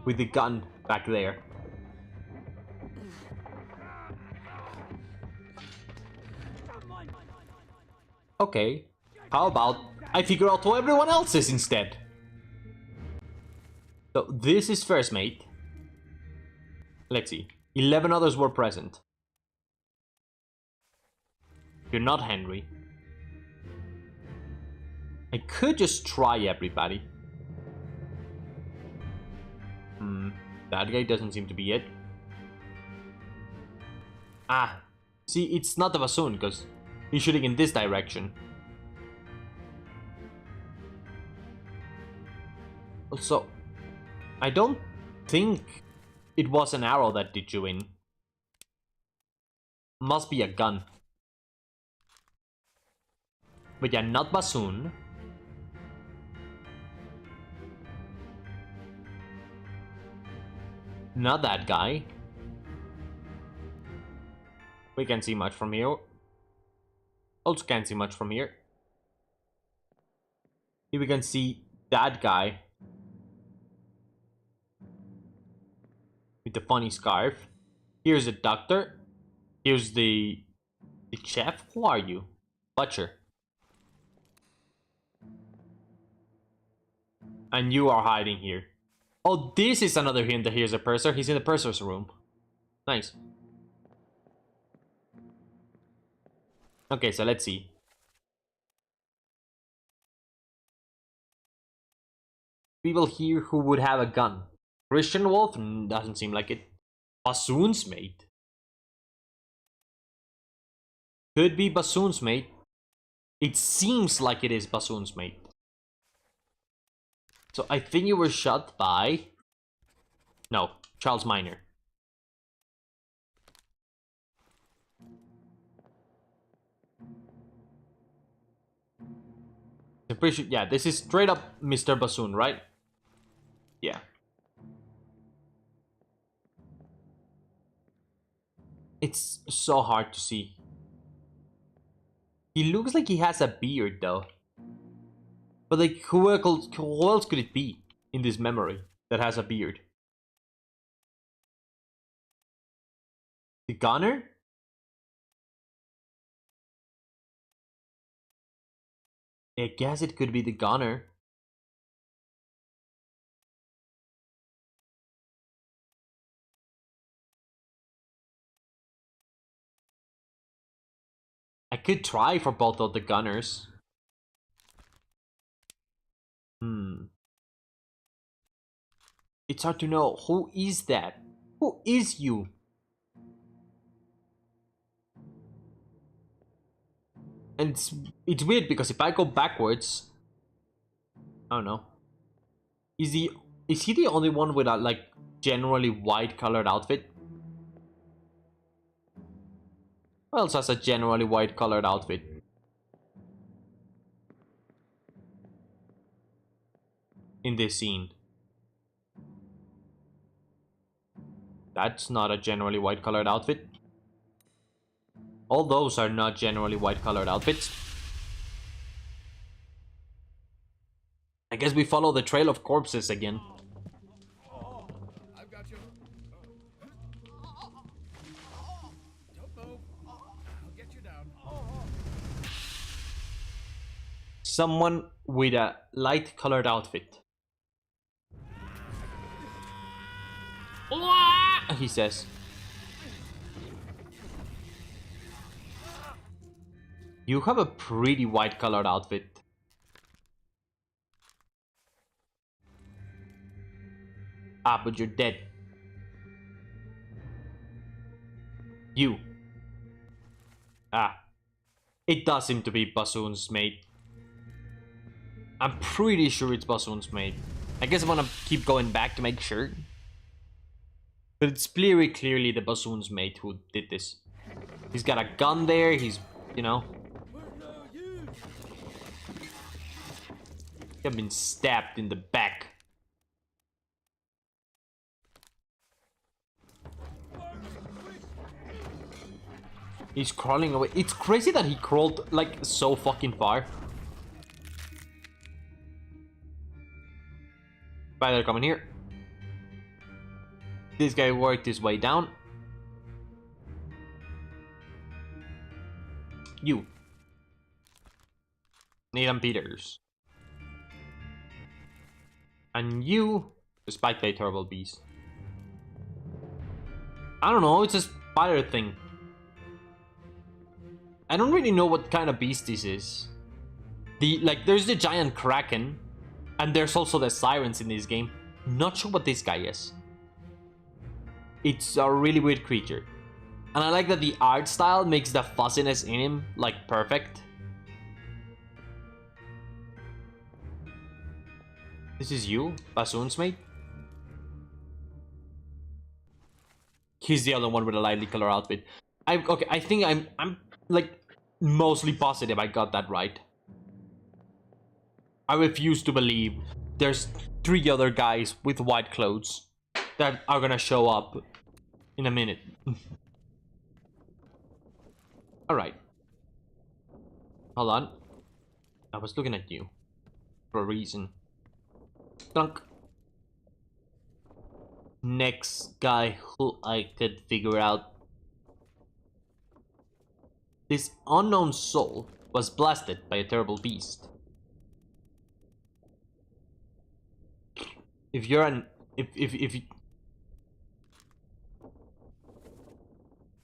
With the gun back there. Okay, how about I figure out who everyone else is instead? So this is first mate. Let's see. 11 others were present. You're not Henry. I could just try everybody. That guy doesn't seem to be it. Ah, see, it's not the bassoon, because he's shooting in this direction. Also, I don't think it was an arrow that did you in. Must be a gun. But yeah, not bassoon. Not that guy. We can't see much from here. Also can't see much from here. Here we can see that guy. With the funny scarf. Here's the doctor. Here's the chef. Who are you? Butcher. And you are hiding here. Oh, this is another hint that here's a purser. He's in the purser's room. Nice. Okay, so let's see. People here who would have a gun. Christian Wolf? Doesn't seem like it. Bassoon's mate. Could be Bassoon's mate. It seems like it is Bassoon's mate. So I think you were shot by... No, Charles Minor. I'm pretty sure, yeah, this is straight up Mr. Bassoon, right? Yeah. It's so hard to see. He looks like he has a beard, though. But like, who else could it be in this memory that has a beard? The gunner? I guess it could be the gunner. I could try for both of the gunners. It's hard to know. Who is that? Who is you? And it's weird because if I go backwards, I don't know. Is he the only one with a like generally white colored outfit? Who else has a generally white colored outfit? In this scene. That's not a generally white colored outfit. All those are not generally white colored outfits. I guess we follow the trail of corpses again. I've got you. Don't move. I'll get you down. Someone with a light colored outfit. He says. You have a pretty white colored outfit. Ah, but you're dead. You. Ah. It does seem to be Bassoon's mate. I'm pretty sure it's Bassoon's mate. I guess I'm gonna keep going back to make sure. But it's very clearly the Bassoon's mate who did this. He's got a gun there, he's, you know. He's been stabbed in the back. He's crawling away. It's crazy that he crawled like so fucking far. Right, they're coming here. This guy worked his way down. You. Nathan Peters. And you, the Spike Bay Turbo Beast. I don't know, it's a spider thing. I don't really know what kind of beast this is. There's the giant kraken, and there's also the sirens in this game. Not sure what this guy is. It's a really weird creature. And I like that the art style makes the fuzziness in him, like, perfect. This is you, Bassoon's mate? He's the other one with a lightly colored outfit. I think I'm like mostly positive I got that right. I refuse to believe there's 3 other guys with white clothes that are gonna show up in a minute. Alright. Hold on. I was looking at you. For a reason. Dunk. Next guy who I could figure out. This unknown soul was blasted by a terrible beast. If you're an... If you...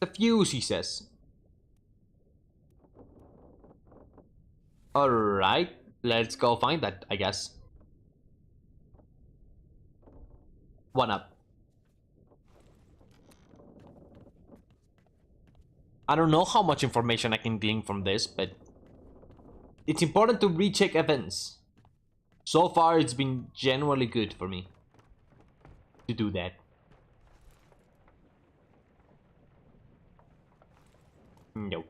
The fuse, he says. Alright, let's go find that, I guess. One up. I don't know how much information I can glean from this, but it's important to recheck events. So far, it's been generally good for me to do that. No.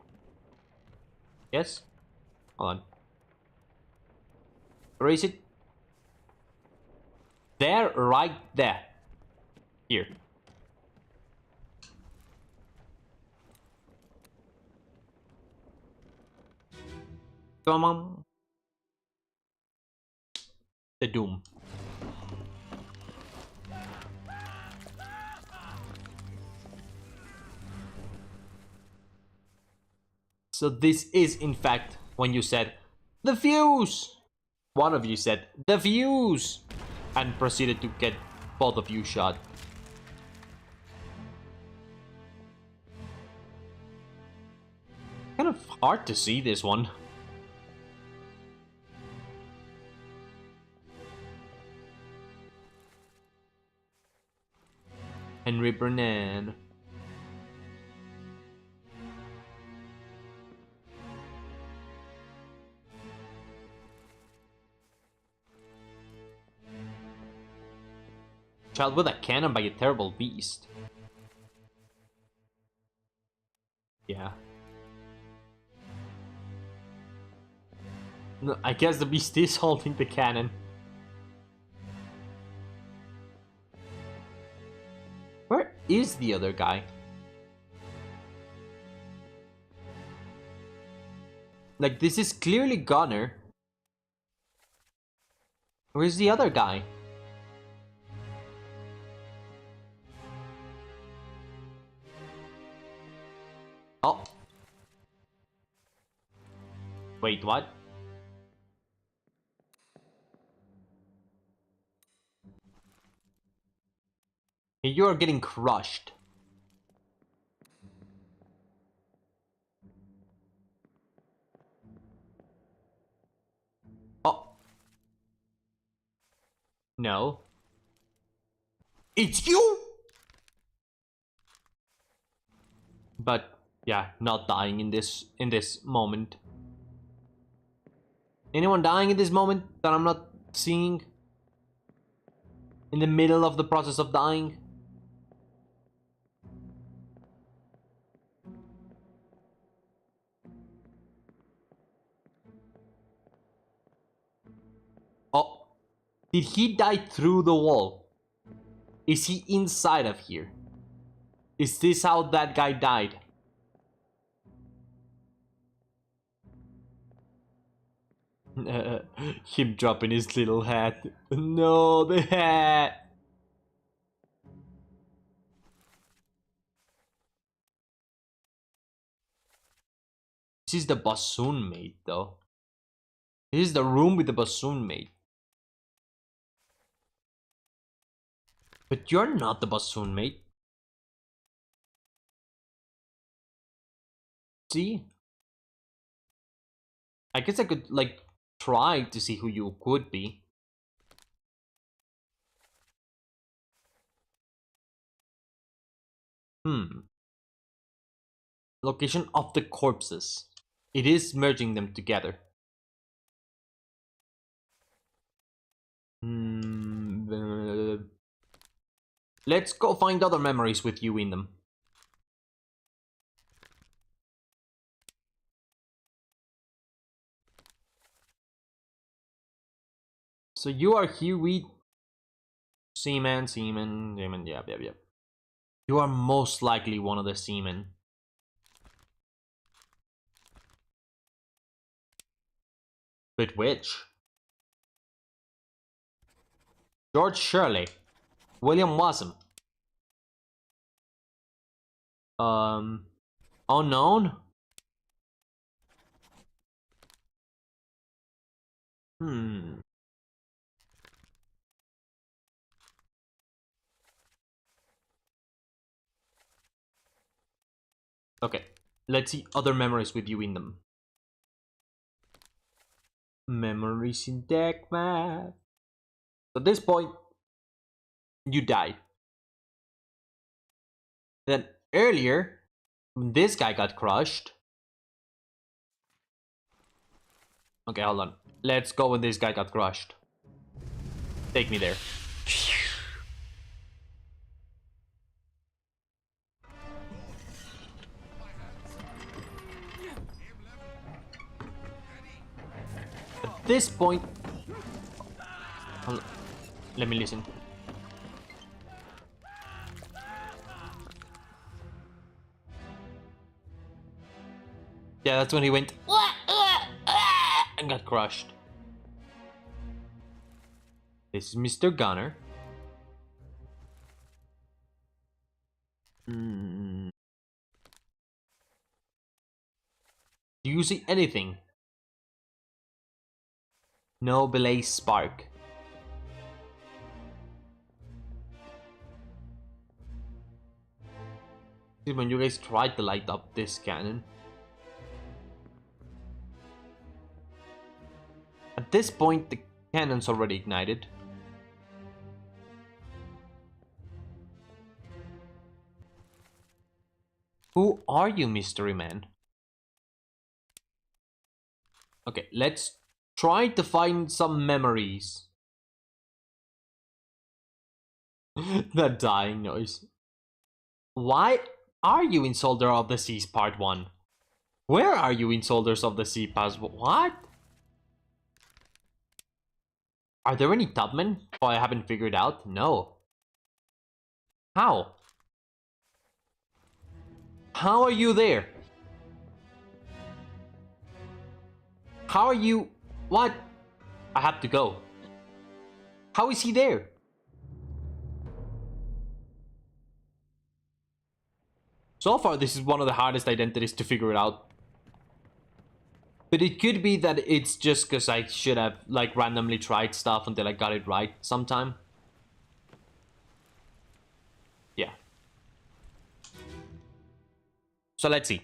Yes? Hold on. Where is it? There, right there. Here. Come on. The Doom. So this is in fact when you said the fuse. One of you said the fuse and proceeded to get both of you shot. Kind of hard to see this one. Henry Brennan. Child with a cannon by a terrible beast. Yeah. No, I guess the beast is holding the cannon. Where is the other guy? Like, this is clearly Gunner. Where's the other guy? Oh. Wait, what? You're getting crushed. Oh. No. It's you! But yeah, not dying in this moment. Anyone dying in this moment that I'm not seeing? In the middle of the process of dying? Oh, did he die through the wall? Is he inside of here? Is this how that guy died? Him dropping his little hat. No, the hat. This is the bassoon mate, though. This is the room with the bassoon mate. But you're not the bassoon mate. see. I guess I could, like, try to see who you could be. Location of the corpses. It is merging them together. Let's go find other memories with you in them. So you are Huey. Seaman, yep. You are most likely one of the seamen. But which? George Shirley. William Wasm. Unknown? Okay, let's see other memories with you in them. Memories in deck map. At this point, you died. Then earlier, when this guy got crushed. Okay, hold on. Let's go when this guy got crushed. Take me there. At this point, let me listen. Yeah, that's when he went and got crushed. This is Mr. Gunner. Do you see anything? No blaze spark. See, when you guys tried to light up this cannon. At this point, the cannon's already ignited. Who are you, mystery man? Okay, let's try to find some memories. That dying noise. Why are you in Soldier of the Seas Part 1? Where are you in Soldiers of the Sea Part 1? What? Are there any tubmen? Oh, I haven't figured out. No. How? How are you there? How are you? What? I have to go. How is he there? So far, this is one of the hardest identities to figure it out. But it could be that it's just because I should have, like, randomly tried stuff until I got it right sometime. Yeah. So let's see.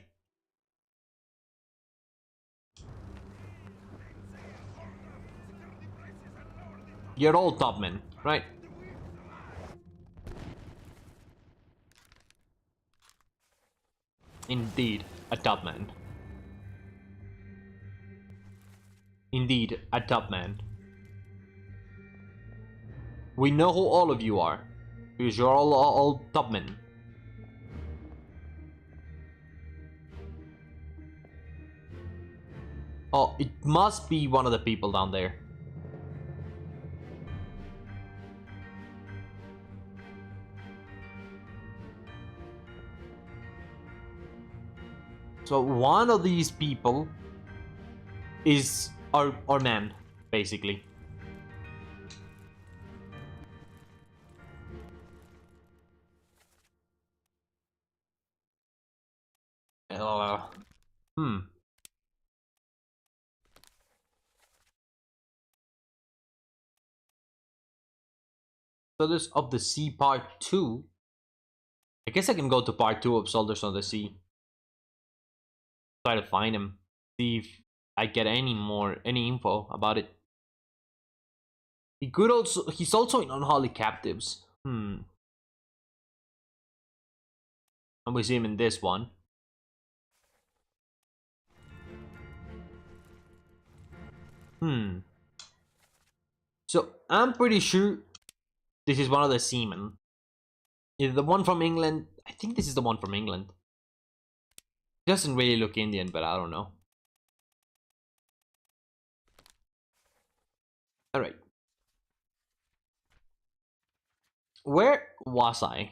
You're all topmen, right? Indeed, a topman. Indeed, a topman. We know who all of you are, because you're all topmen. Oh, it must be one of the people down there. So one of these people is our man, basically. Soldiers of the Sea Part 2. I guess I can go to Part 2 of Soldiers of the Sea. try to find him. See if I get any info about it. He's also in Unholy Captives. And we see him in this one. So I'm pretty sure this is one of the seamen. Either the one from England. I think this is the one from England. Doesn't really look Indian, but I don't know. Alright. Where was I?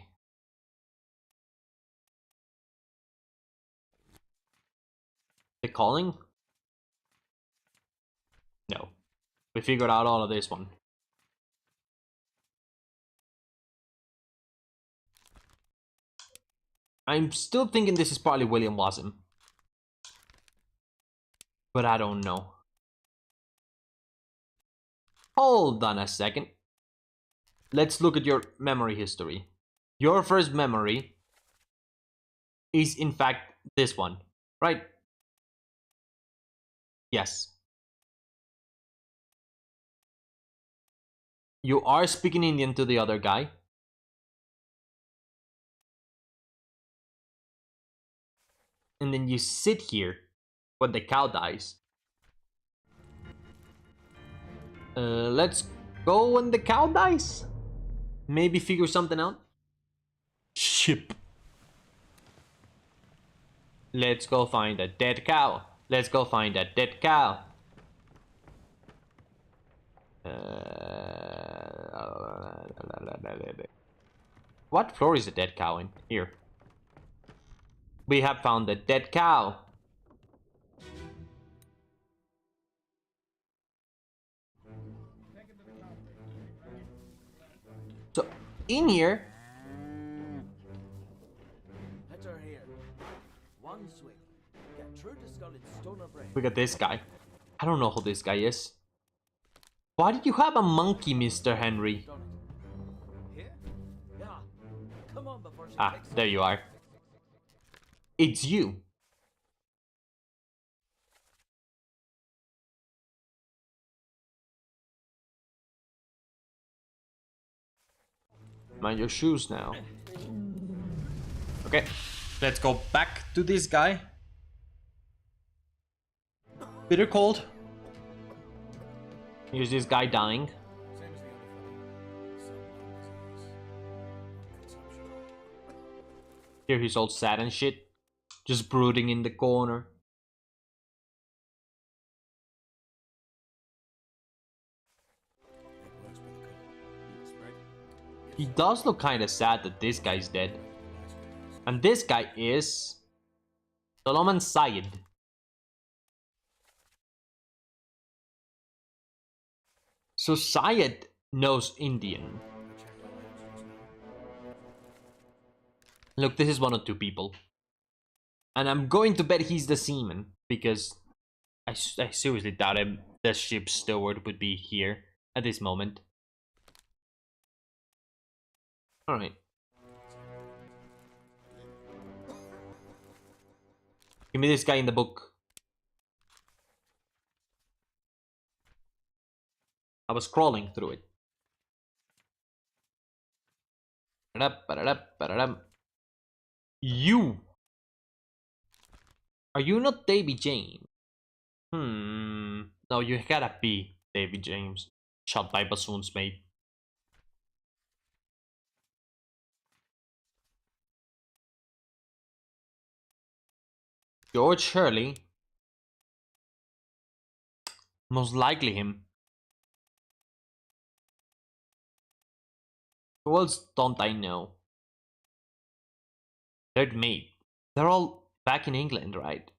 The Calling? No. We figured out all of this one. I'm still thinking this is probably William Wasim. But I don't know. Hold on a second. Let's look at your memory history. Your first memory is in fact this one, right? Yes. You are speaking Indian to the other guy. And then you sit here when the cow dies. Let's go when the cow dies. Maybe figure something out. Ship. Let's go find a dead cow. Let's go find a dead cow. What floor is the dead cow in? Here. We have found a dead cow. So, in here... Header here. One swing. Get through to Scarlet Stoner Brain. We got this guy. I don't know who this guy is. Why did you have a monkey, Mr. Henry? Here? Yeah. Come on before she Ah, takes there you are. It's you. Mind your shoes now. Okay, let's go back to this guy. Bitter cold. Here's this guy dying. Same as the other fellow. Some lung disease. Consumption. Here he's all sad and shit. Just brooding in the corner. That works, Brother Cole. You spread? He does look kind of sad that this guy's dead. And this guy is... Solomon Syed. So Syed knows Indian. Look, this is one or two people. And I'm going to bet he's the seaman. Because I seriously doubt the ship's steward would be here at this moment. Alright. Give me this guy in the book. I was scrolling through it. You! Are you not Davy James? No, you gotta be Davy James. Shot by bassoons, mate. George Shirley. Most likely him. Who else don't I know? Third mate. They're all back in England, right?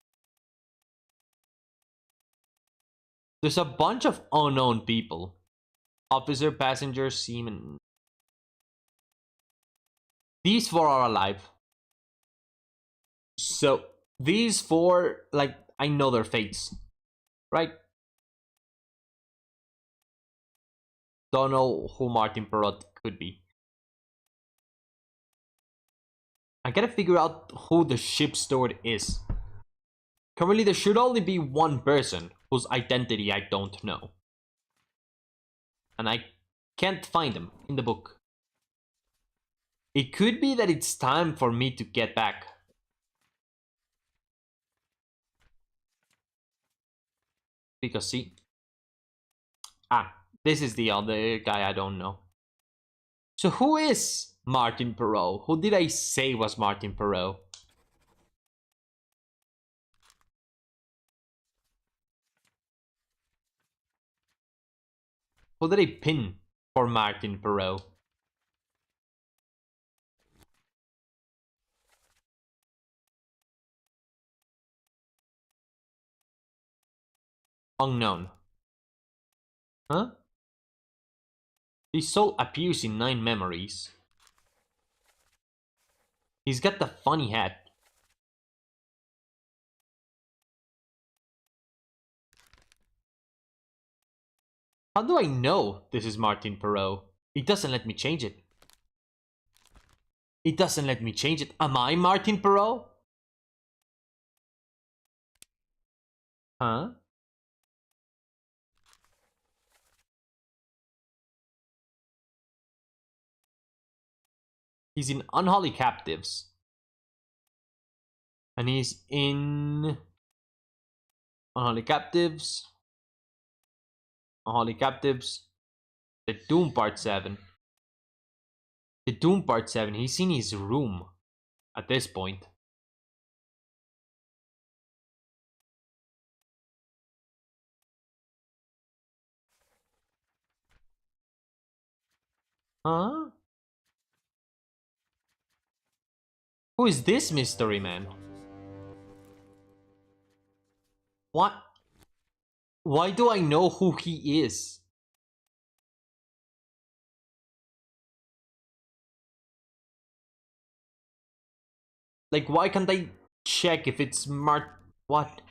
There's a bunch of unknown people. Officer, passenger, seaman. These four are alive. So, these four, like, I know their fates. Right? Don't know who Martin Perrott could be. I gotta figure out who the ship steward is. Currently, there should only be one person whose identity I don't know. And I can't find him in the book. It could be that it's time for me to get back. Because see... this is the other guy I don't know. So who is Martin Perot? Who did I say was Martin Perot? Who did I pin for Martin Perot? Unknown. Huh? His soul appears in 9 memories. He's got the funny hat. How do I know this is Martin Perot? It doesn't let me change it. It doesn't let me change it. Am I Martin Perot? Huh? He's in Unholy Captives. And he's in... Unholy Captives. Unholy Captives. The Doom Part 7. The Doom Part 7. He's in his room. At this point. Huh? Who is this mystery man? What? Why do I know who he is? Like, why can't I check if it's What?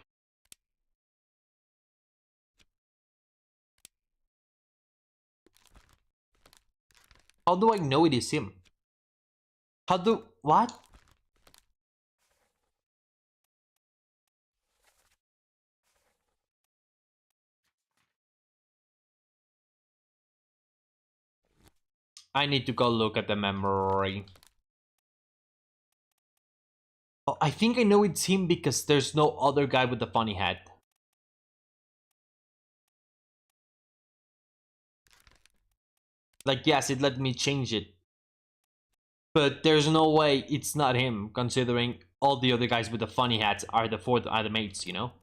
How do I know it is him? What? I need to go look at the memory. Oh, I think I know it's him because there's no other guy with the funny hat. Like, yes, it let me change it. But there's no way it's not him, considering all the other guys with the funny hats are the mates, you know?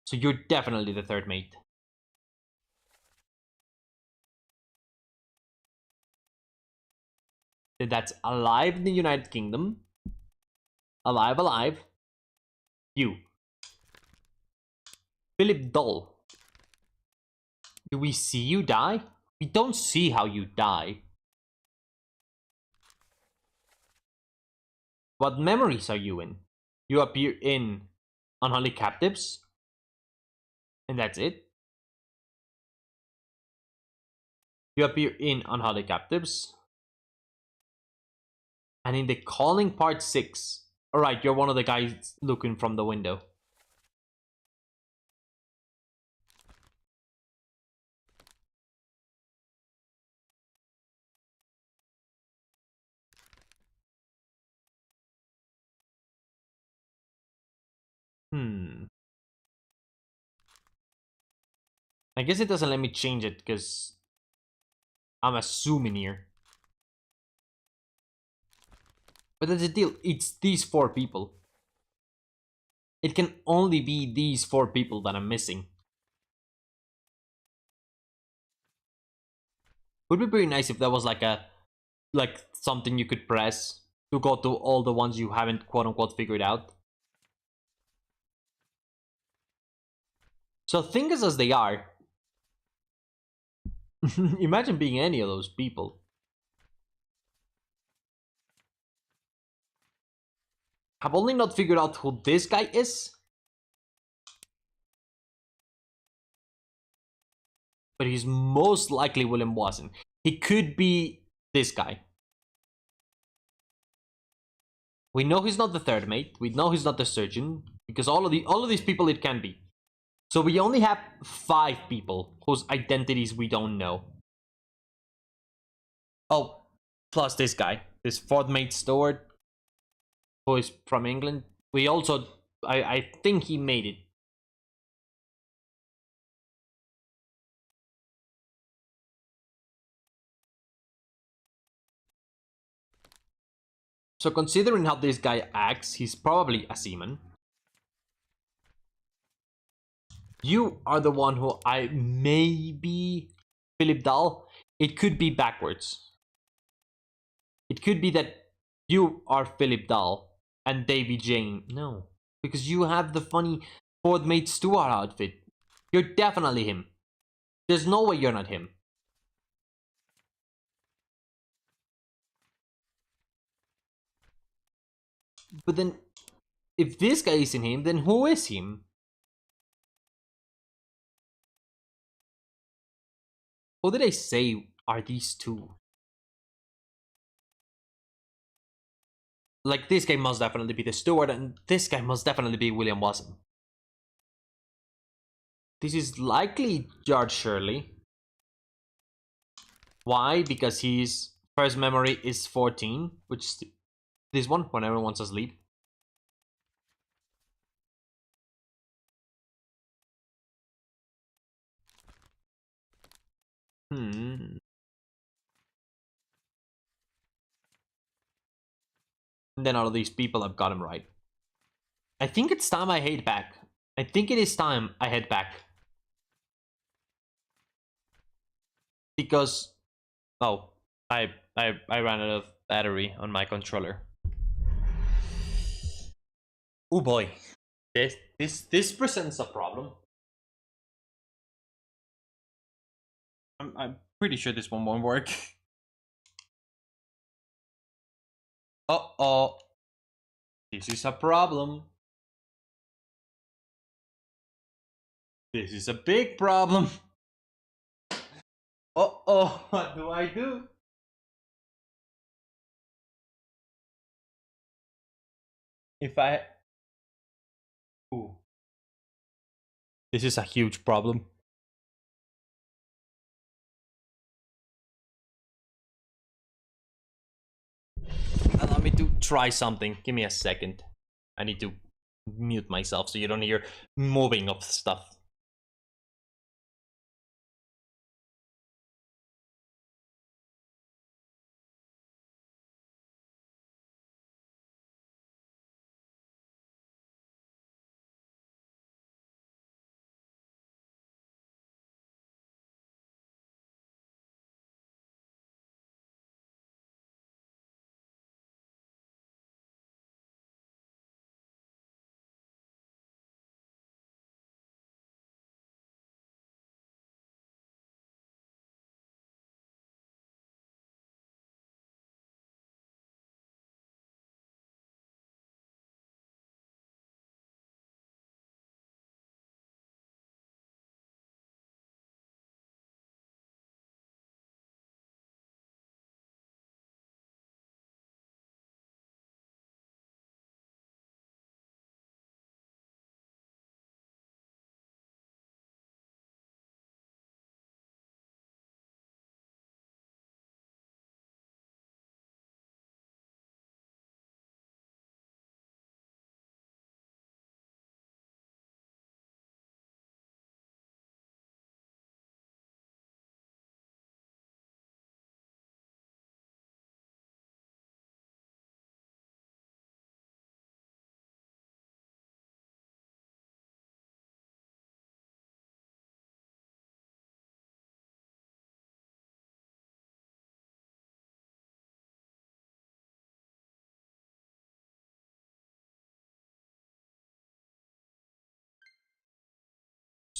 So you're definitely the third mate. That's alive in the United Kingdom. Alive, alive. You. Philip Dull. Do we see you die? We don't see how you die. What memories are you in? You appear in Unholy Captives. And that's it. You appear in Unholy Captives. And in the Calling Part 6. Alright, you're one of the guys looking from the window. I guess it doesn't let me change it because I'm assuming here. But that's the deal. It's these 4 people. It can only be these 4 people that I'm missing. Would be pretty nice if there was like something you could press to go to all the ones you haven't quote unquote figured out. So things as they are. Imagine being any of those people. I've only not figured out who this guy is. But he's most likely William Watson. He could be this guy. We know he's not the third mate. We know he's not the surgeon. because all of these people it can be. So we only have 5 people whose identities we don't know. Oh, plus this guy, this fourth mate steward, who is from England. We also, I think he made it. So considering how this guy acts, he's probably a seaman. You are the one who maybe Philip Dahl. It could be backwards. It could be that you are Philip Dahl and Davy Jane. No, because you have the funny fourth mate Stuart outfit. You're definitely him. There's no way you're not him. But then, if this guy isn't him, then who is him? Who did I say are these two? Like, this guy must definitely be the steward, and this guy must definitely be William Watson. This is likely George Shirley. Why? Because his first memory is 14, which is this one, when everyone's asleep. And then all of these people have got him right. I think it's time I head back. I think it is time I head back. Because, oh, I ran out of battery on my controller. Oh boy, this presents a problem. I'm pretty sure this one won't work. Uh-oh. This is a problem. This is a big problem. Uh-oh, what do I do? If I... Ooh. This is a huge problem. Allow me to try something. Give me a second. I need to mute myself so you don't hear moving of stuff.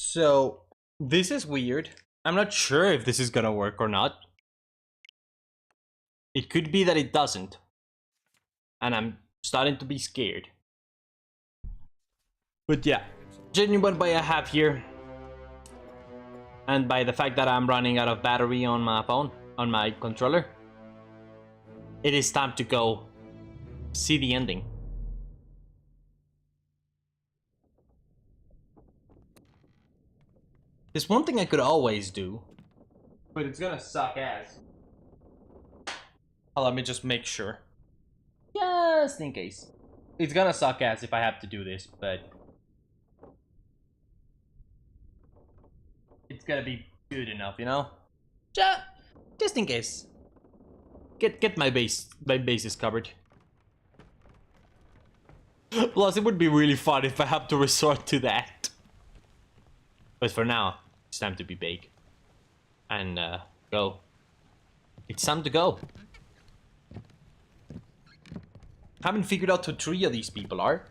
So, this is weird. I'm not sure if this is gonna work or not. It could be that it doesn't. And I'm starting to be scared. But yeah, judging by I have here, and by the fact that I'm running out of battery on my phone, on my controller, it is time to go see the ending. There's one thing I could always do, but it's gonna suck ass. Oh, let me just make sure. Just in case. It's gonna suck ass if I have to do this, but it's gonna be good enough, you know? Just in case. Get my bases covered. Plus, it would be really fun if I have to resort to that. But for now, it's time to be big. And, go. It's time to go. Haven't figured out who 3 of these people are.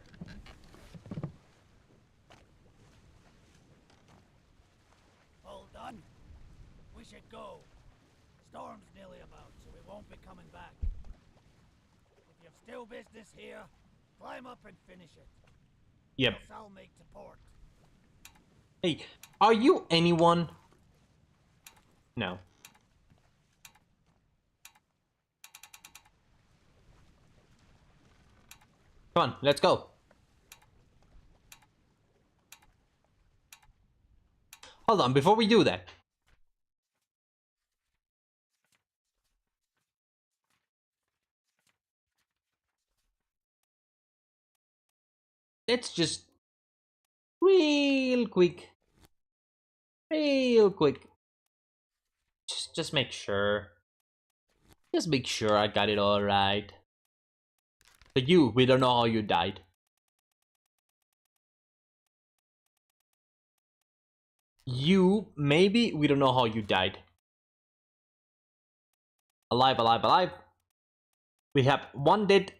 All done? We should go. Storm's nearly about, so we won't be coming back. If you've still business here, climb up and finish it. Yep. Else I'll make to port. Hey, are you anyone? No. Come on, let's go. Hold on, before we do that. Let's just real quick. Just make sure. Just make sure I got it all right. But you, we don't know how you died. You, maybe we don't know how you died. Alive, alive, alive. We have 1 dead,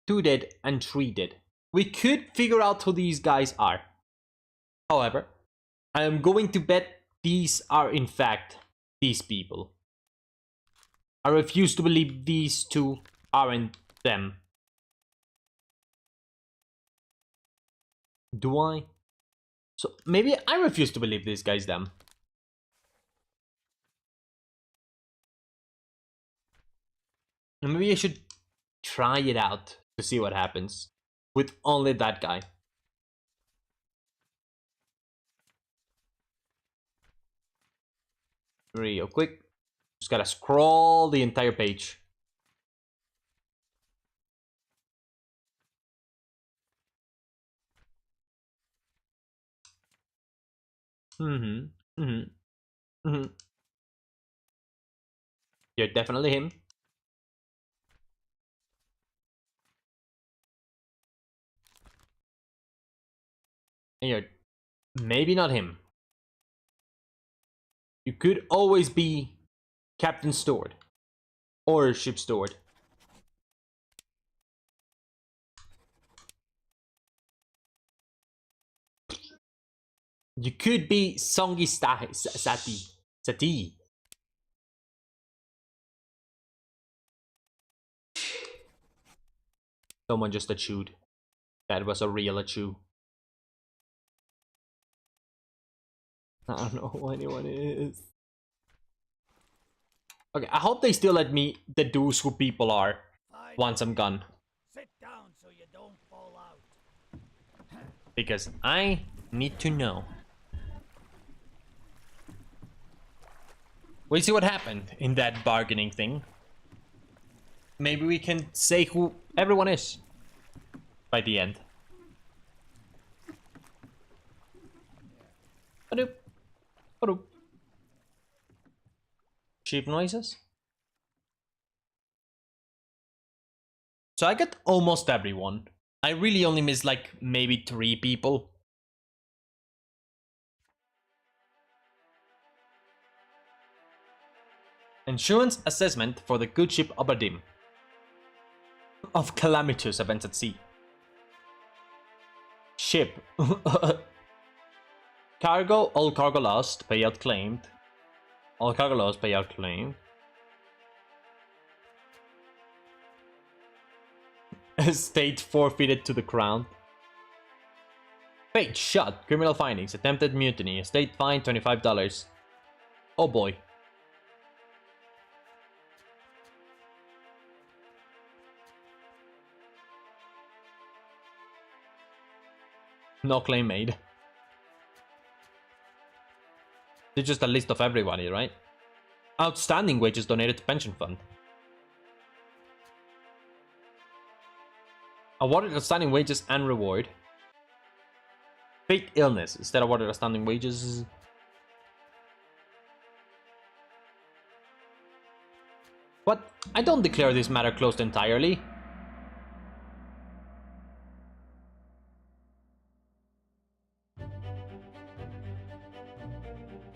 2 dead, and 3 dead. We could figure out who these guys are. However, I am going to bet these are in fact these people. I refuse to believe these 2 aren't them. Do I? So maybe I refuse to believe this guy's them. And maybe I should try it out to see what happens with only that guy. Real quick. Just gotta scroll the entire page. You're definitely him. And you're maybe not him. You could always be Captain Stewart or Ship Stewart. You could be Songi Sati. Someone just achewed. That was a real achew. I don't know who anyone is. Okay, I hope they still let me deduce who people are once I'm gone. Sit down so you don't fall out. Because I need to know. We'll see what happened in that bargaining thing. Maybe we can say who everyone is by the end. Hadoop. Hadoop. Sheep noises. So I got almost everyone. I really only missed like maybe 3 people. Insurance assessment for the good ship Obra of calamitous events at sea. Ship. Cargo, all cargo lost, payout claimed. All cargo lost, payout claimed. Estate forfeited to the crown. Fate shot, criminal findings, attempted mutiny, estate fine $25. Oh boy. No claim made. It's just a list of everybody, right? Outstanding wages donated to pension fund. Awarded outstanding wages and reward. Fake illness. Instead awarded outstanding wages. What? I don't declare this matter closed entirely.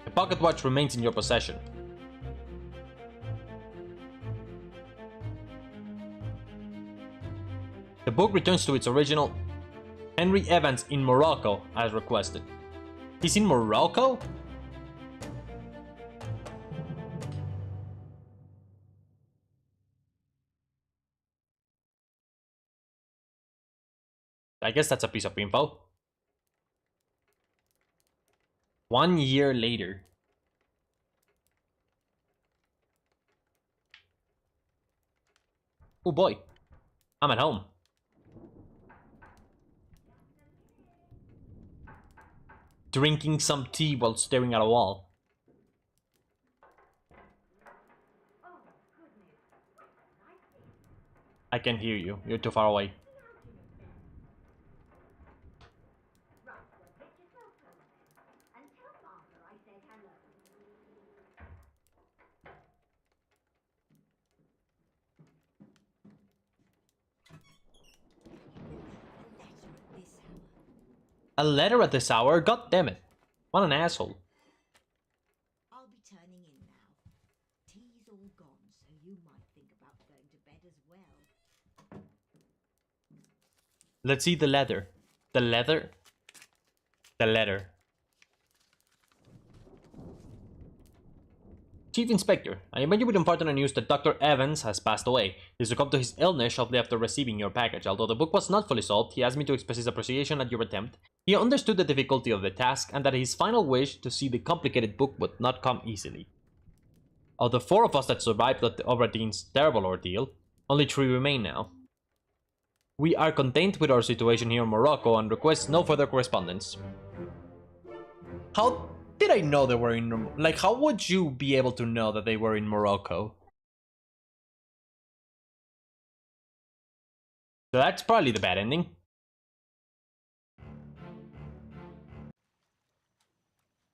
The pocket watch remains in your possession. The book returns to its original. Henry Evans in Morocco, as requested. He's in Morocco? I guess that's a piece of info. 1 year later. Oh boy, I'm at home. Drinking some tea while staring at a wall. I can hear you. You're too far away. A letter at this hour? God damn it. What an asshole. I'll be turning in now. Tea's all gone, so you might think about going to bed as well. Let's see the letter. The letter? The letter. Chief Inspector, I invite you with unfortunate news that Dr. Evans has passed away. He succumbed to his illness shortly after receiving your package. Although the book was not fully solved, he asked me to express his appreciation at your attempt. He understood the difficulty of the task and that his final wish to see the complicated book would not come easily. Of the 4 of us that survived the Obra Dinn's terrible ordeal, only 3 remain now. We are content with our situation here in Morocco and request no further correspondence. How did I know they were in... Like, how would you be able to know that they were in Morocco? So that's probably the bad ending.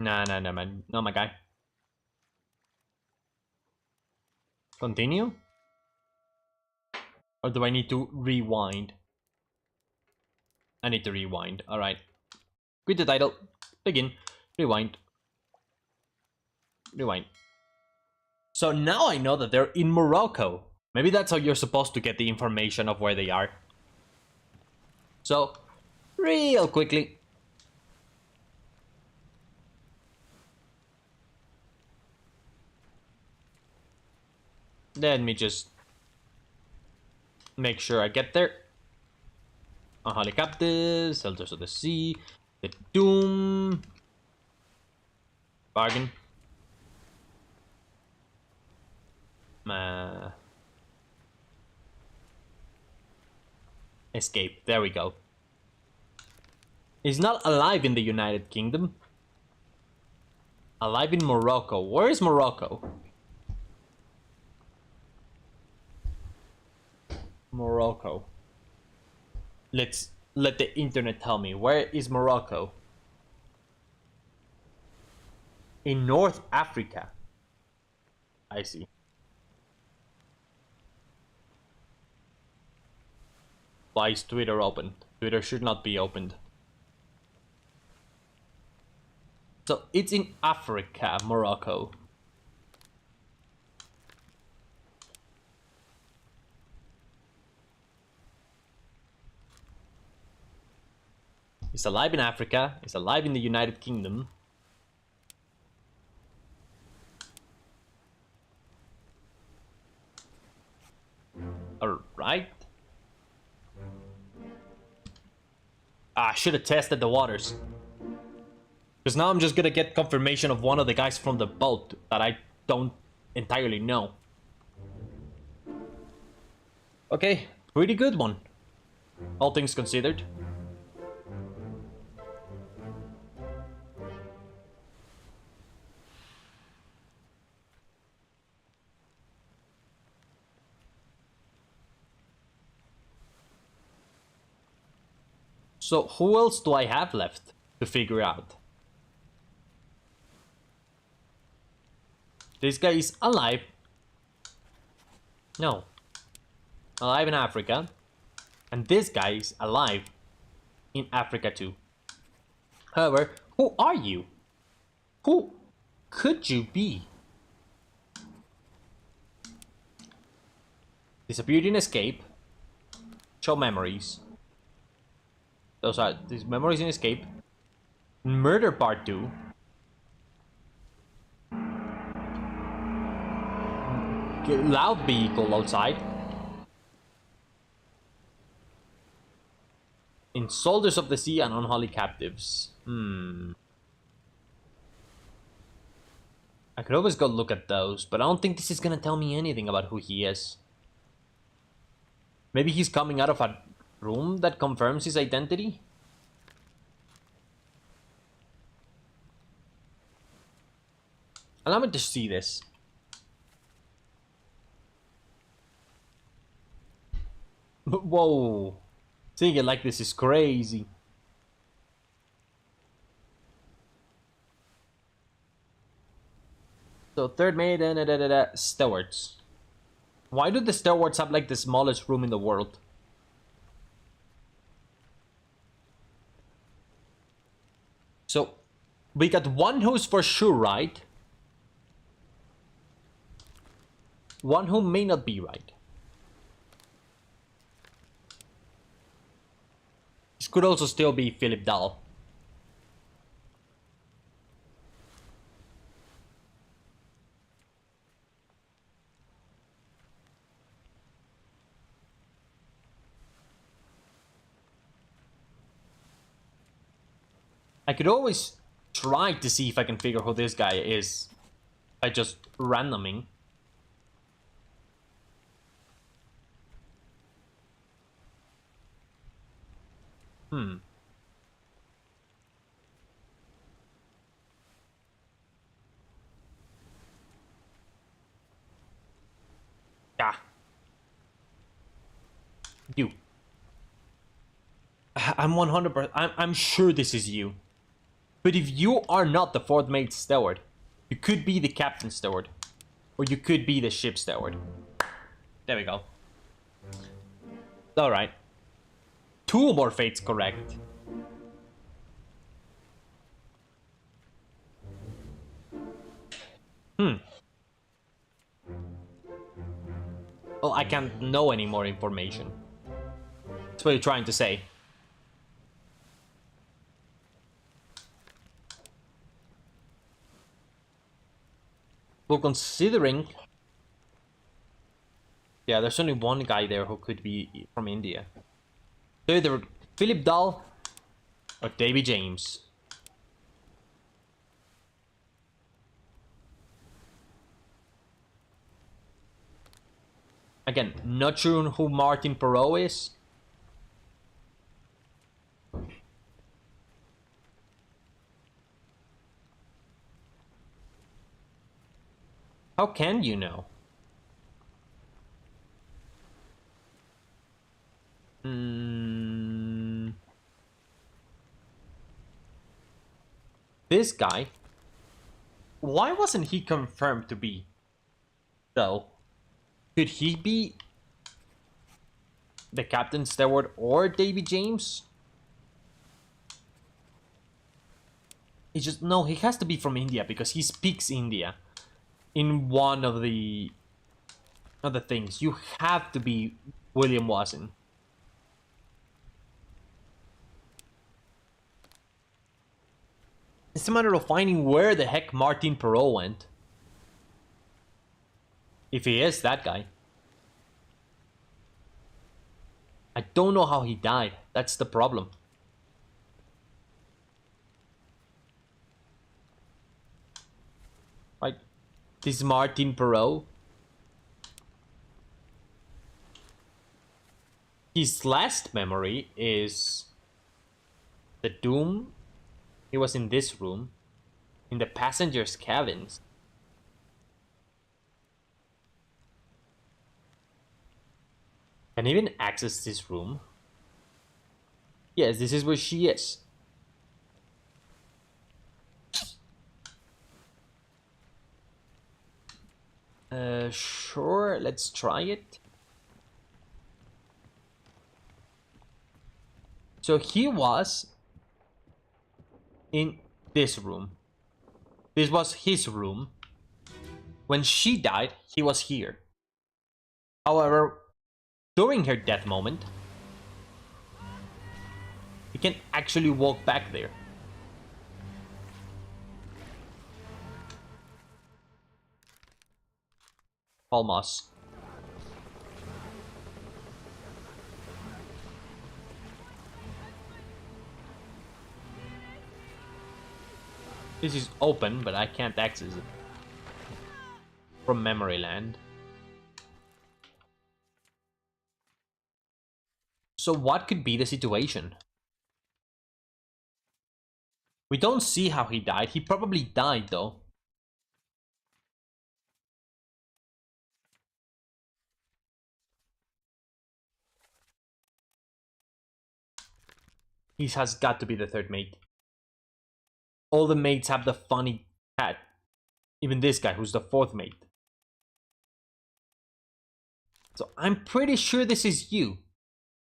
Nah, man. No, my guy. Continue? Or do I need to rewind? I need to rewind. Alright. Quit the title. Begin. Rewind. Rewind. So now I know that they're in Morocco. Maybe that's how you're supposed to get the information of where they are. So, real quickly. Let me just make sure I get there. Unholy captives, elders of the sea, the doom. Bargain. Escape. There we go. He's not alive in the United Kingdom. Alive in Morocco. Where is Morocco? Morocco. Let the internet tell me. Where is Morocco? In North Africa. I see. Why is Twitter open? Twitter should not be opened. So it's in Africa, Morocco. He's alive in Africa. He's alive in the United Kingdom. Alright. I should have tested the waters. Because now I'm just gonna get confirmation of one of the guys from the boat that I don't entirely know. Okay, pretty good one. All things considered. So who else do I have left to figure out? This guy is alive. No. Alive in Africa. And this guy is alive in Africa too. However, who are you? Who could you be? Disappeared in escape. Show memories. Those are these memories in escape. Murder part 2. Loud vehicle outside. In Soldiers of the Sea and Unholy Captives. I could always go look at those, but I don't think this is gonna tell me anything about who he is. Maybe he's coming out of a room that confirms his identity? Allow me to see this. Whoa. Seeing it like this is crazy. So third mate, stewards. Why do the stewards have like the smallest room in the world? So we got one who's for sure right. One who may not be right. This could also still be Philip Dahl. I could always try to see if I can figure who this guy is by just randoming. Yeah. You. I'm 100%. I'm sure this is you. But if you are not the fourth mate steward, you could be the captain steward, or you could be the ship steward. There we go. All right. 2 more fates correct. Well, I can't know any more information. That's what you're trying to say. Well, considering... Yeah, there's only one guy there who could be from India. So either Philip Dahl or Davy James. Again, not sure who Martin Perot is. How can you know? This guy? Why wasn't he confirmed to be? Though, could he be the captain steward or Davy James? He just no. He has to be from India because he speaks India. In one of the other things, you have to be William Watson. It's a matter of finding where the heck Martin Perot went. If he is that guy. I don't know how he died. That's the problem. Like, this Martin Perot. His last memory is the Doom. He was in this room, in the passengers' cabins. Can even access this room. Yes, this is where she is. Sure, let's try it. So he was in this room. This was his room. When she died, he was here. However, during her death moment, he can actually walk back there. Almost. This is open, but I can't access it from memory land. So what could be the situation? We don't see how he died. He probably died though. He has got to be the third mate. All the mates have the funny hat. Even this guy, who's the fourth mate. So I'm pretty sure this is you.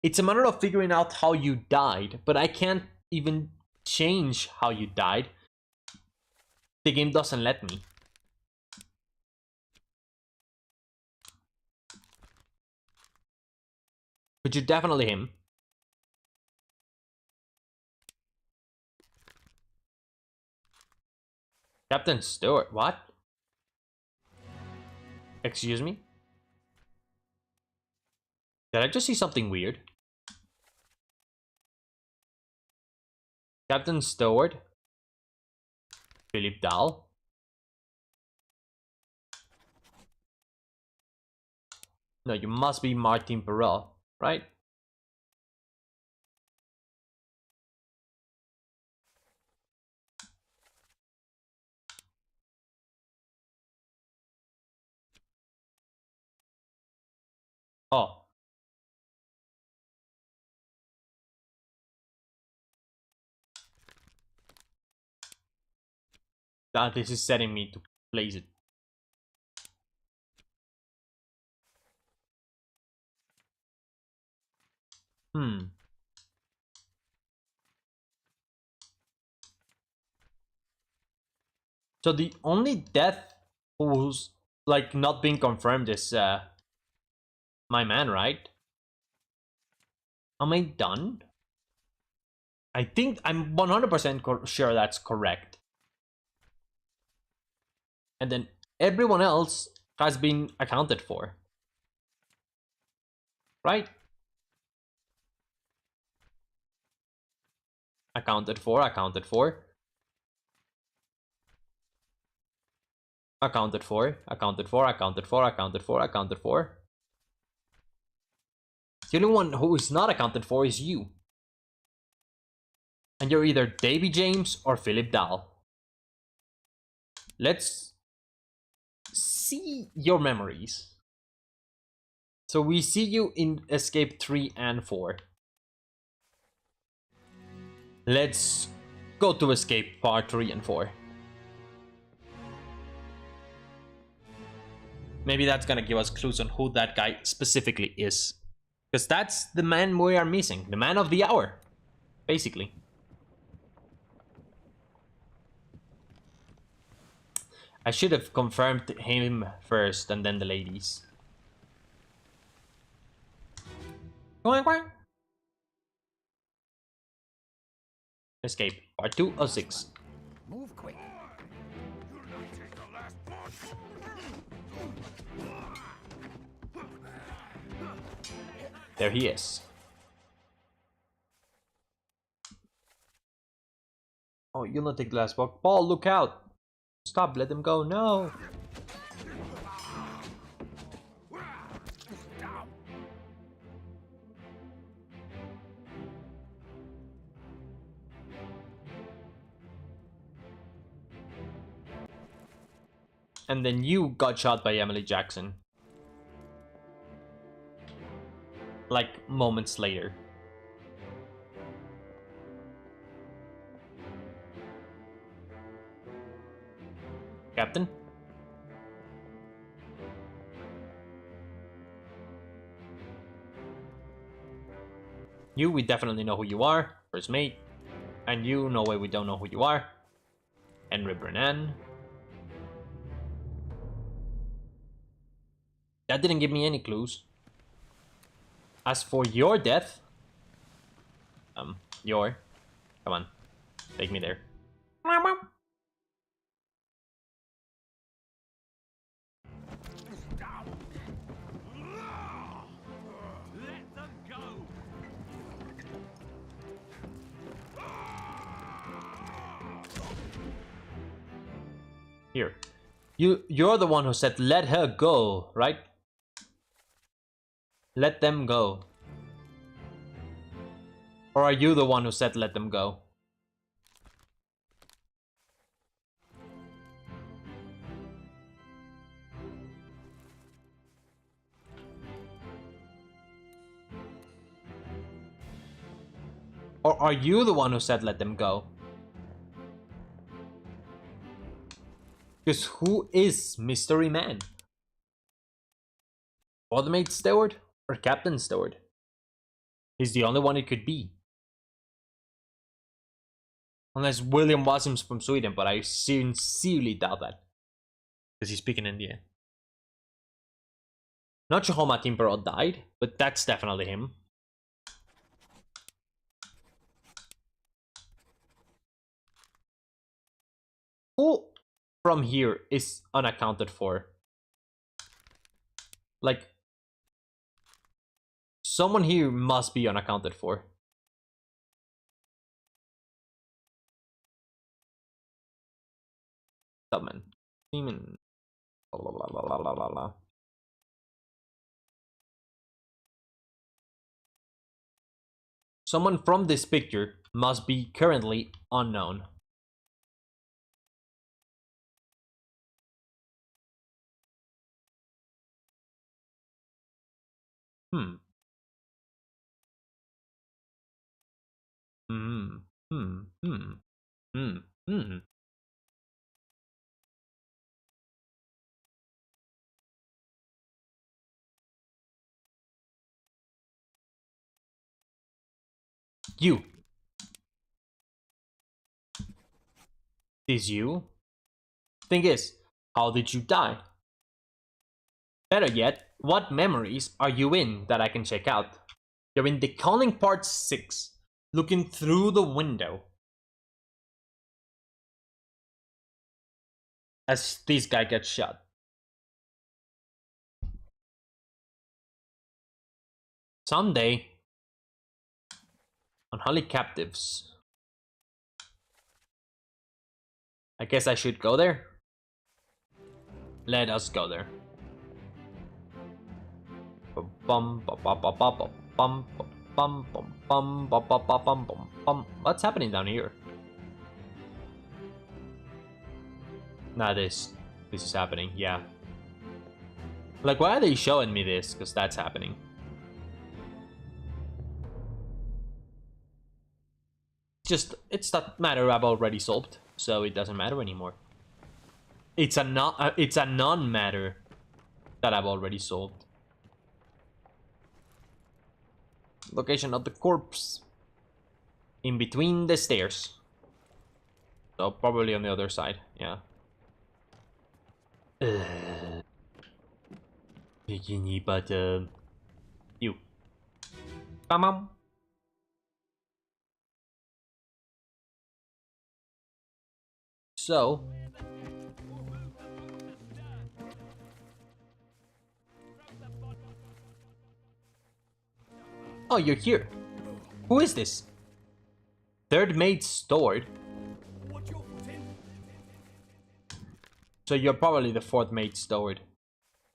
It's a matter of figuring out how you died, but I can't even change how you died. The game doesn't let me. But you're definitely him. Captain Stewart, what? Excuse me? Did I just see something weird? Captain Stewart? Philip Dahl? No, you must be Martin Perel, right? Oh. This is setting me to place it. So the only death who's like not being confirmed is my man, right? Am I done? I think I'm 100% sure that's correct. And then everyone else has been accounted for. Right? Accounted for, accounted for. Accounted for, accounted for, accounted for, accounted for, accounted for. The only one who is not accounted for is you. And you're either Davy James or Philip Dahl. Let's see your memories. So we see you in Escape 3 and 4. Let's go to Escape Part 3 and 4. Maybe that's gonna give us clues on who that guy specifically is. Because that's the man we are missing. The man of the hour. Basically. I should have confirmed him first and then the ladies. Quack, quack. Escape. Part 2 of 6. Move quick. There he is. Oh, you'll not take the last walk. Paul, look out! Stop, let him go. No! And then you got shot by Emily Jackson. Like moments later. Captain? You, we definitely know who you are. First mate. And you, no way we don't know who you are. Henry Brennan. That didn't give me any clues. As for your death... come on. Take me there. Let them go! Here. You're the one who said let her go, right? Let them go. Or are you the one who said let them go? Or are you the one who said let them go? Because who is Mystery Man? Automate Steward or Captain Steward? He's the only one it could be. Unless William Wasim's from Sweden, but I sincerely doubt that. Because he's speaking Indian. Not sure how Martin Perot died, but that's definitely him. Who from here is unaccounted for? Like, someone here must be unaccounted for. Tubman. Demon. Someone from this picture must be currently unknown. Hmm. Hmm. Hmm. Hmm. Hmm. Hmm. You. Is you? Thing is, how did you die? Better yet, what memories are you in that I can check out? You're in the Calling Part 6, looking through the window. As this guy gets shot. Someday, unholy captives. I guess I should go there? Let us go there. What's happening down here? Nah, this is happening, yeah. Like, why are they showing me this? Because that's happening. Just, it's that matter I've already solved, so it doesn't matter anymore. It's a non-matter that I've already solved. Location of the corpse. In between the stairs. So probably on the other side, yeah. Bikini, but you. Bam. So. Oh, you're here. Who is this? Third mate Steward. So you're probably the fourth mate Steward.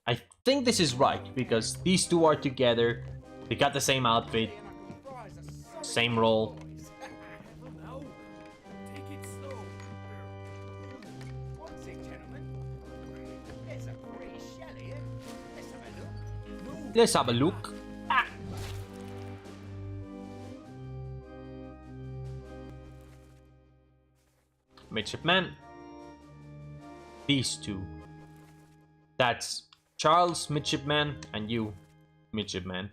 I think this is right, because these two are together. They got the same outfit. Same role. Let's have a look. Midshipman. these two. That's Charles, midshipman, and you, midshipman.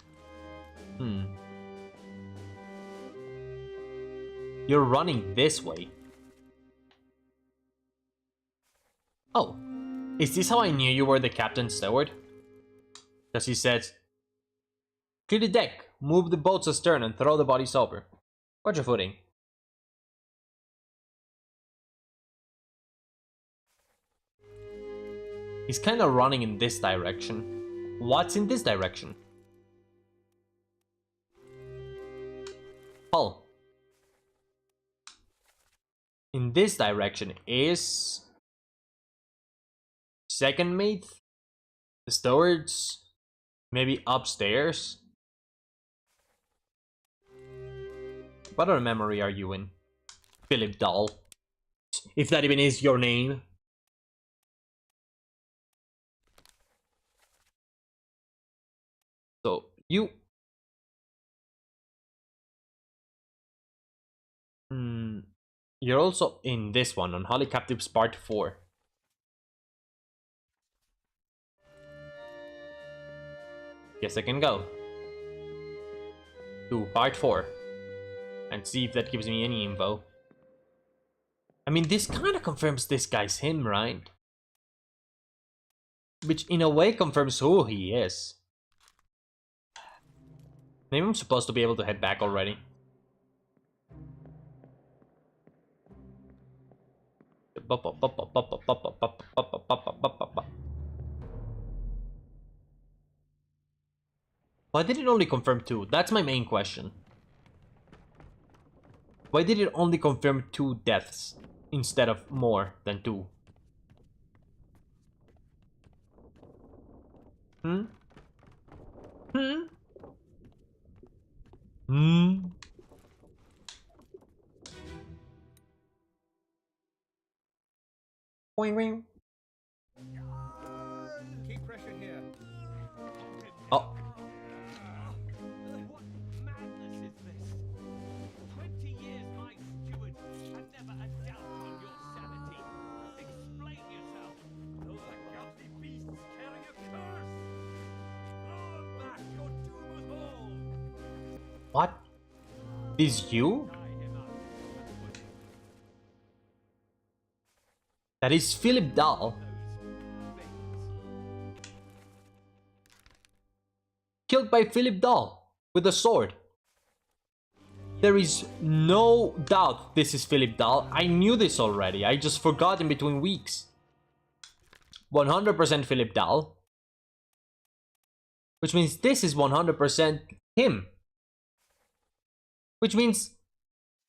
You're running this way. Oh, is this how I knew you were the captain's steward? Because he said, clear the deck, move the boats astern, and throw the bodies over. Watch your footing. He's kind of running in this direction. What's in this direction? Hull. In this direction is second mate, the stewards, maybe upstairs. What other memory are you in? Philip Dahl. If that even is your name. So, you... You're also in this one, on Holy Captives Part 4. Guess I can go to Part 4 and see if that gives me any info. I mean, this kind of confirms this guy's him, right? Which in a way confirms who he is. Maybe I'm supposed to be able to head back already. Why did it only confirm 2? That's my main question. Why did it only confirm 2 deaths instead of more than 2? Wing wing. Keep pressure here. Oh. What madness is this? 20 years my steward had never a doubt on your sanity. Explain yourself. Those are ghastly beasts carrying a curse. Throw them back. Your doom is all. What? Is you? Tie him up. That is Philip Dahl. Killed by Philip Dahl with a sword. There is no doubt this is Philip Dahl. I knew this already. I just forgot in between weeks. 100% Philip Dahl. Which means this is 100% him. Which means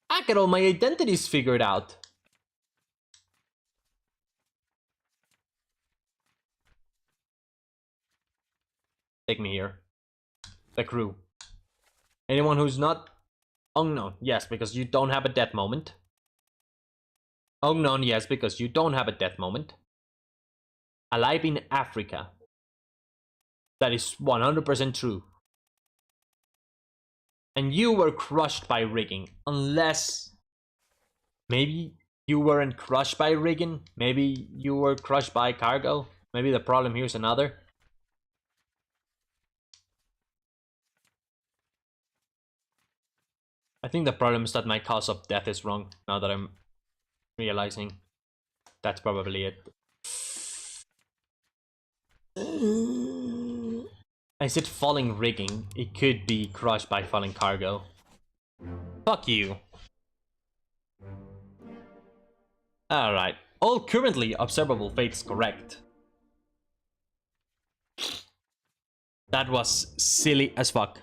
I got all my identities figured out. Take me here. The crew. Anyone who's not unknown, yes, because you don't have a death moment. Unknown, yes, because you don't have a death moment. Alive in Africa. That is 100% true. And you were crushed by rigging, unless maybe you weren't crushed by rigging, maybe you were crushed by cargo. Maybe the problem here is another. I think the problem is that my cause of death is wrong, now that I'm realizing. That's probably it. I said falling rigging. It could be crushed by falling cargo. Fuck you. Alright. All currently observable fates correct. That was silly as fuck.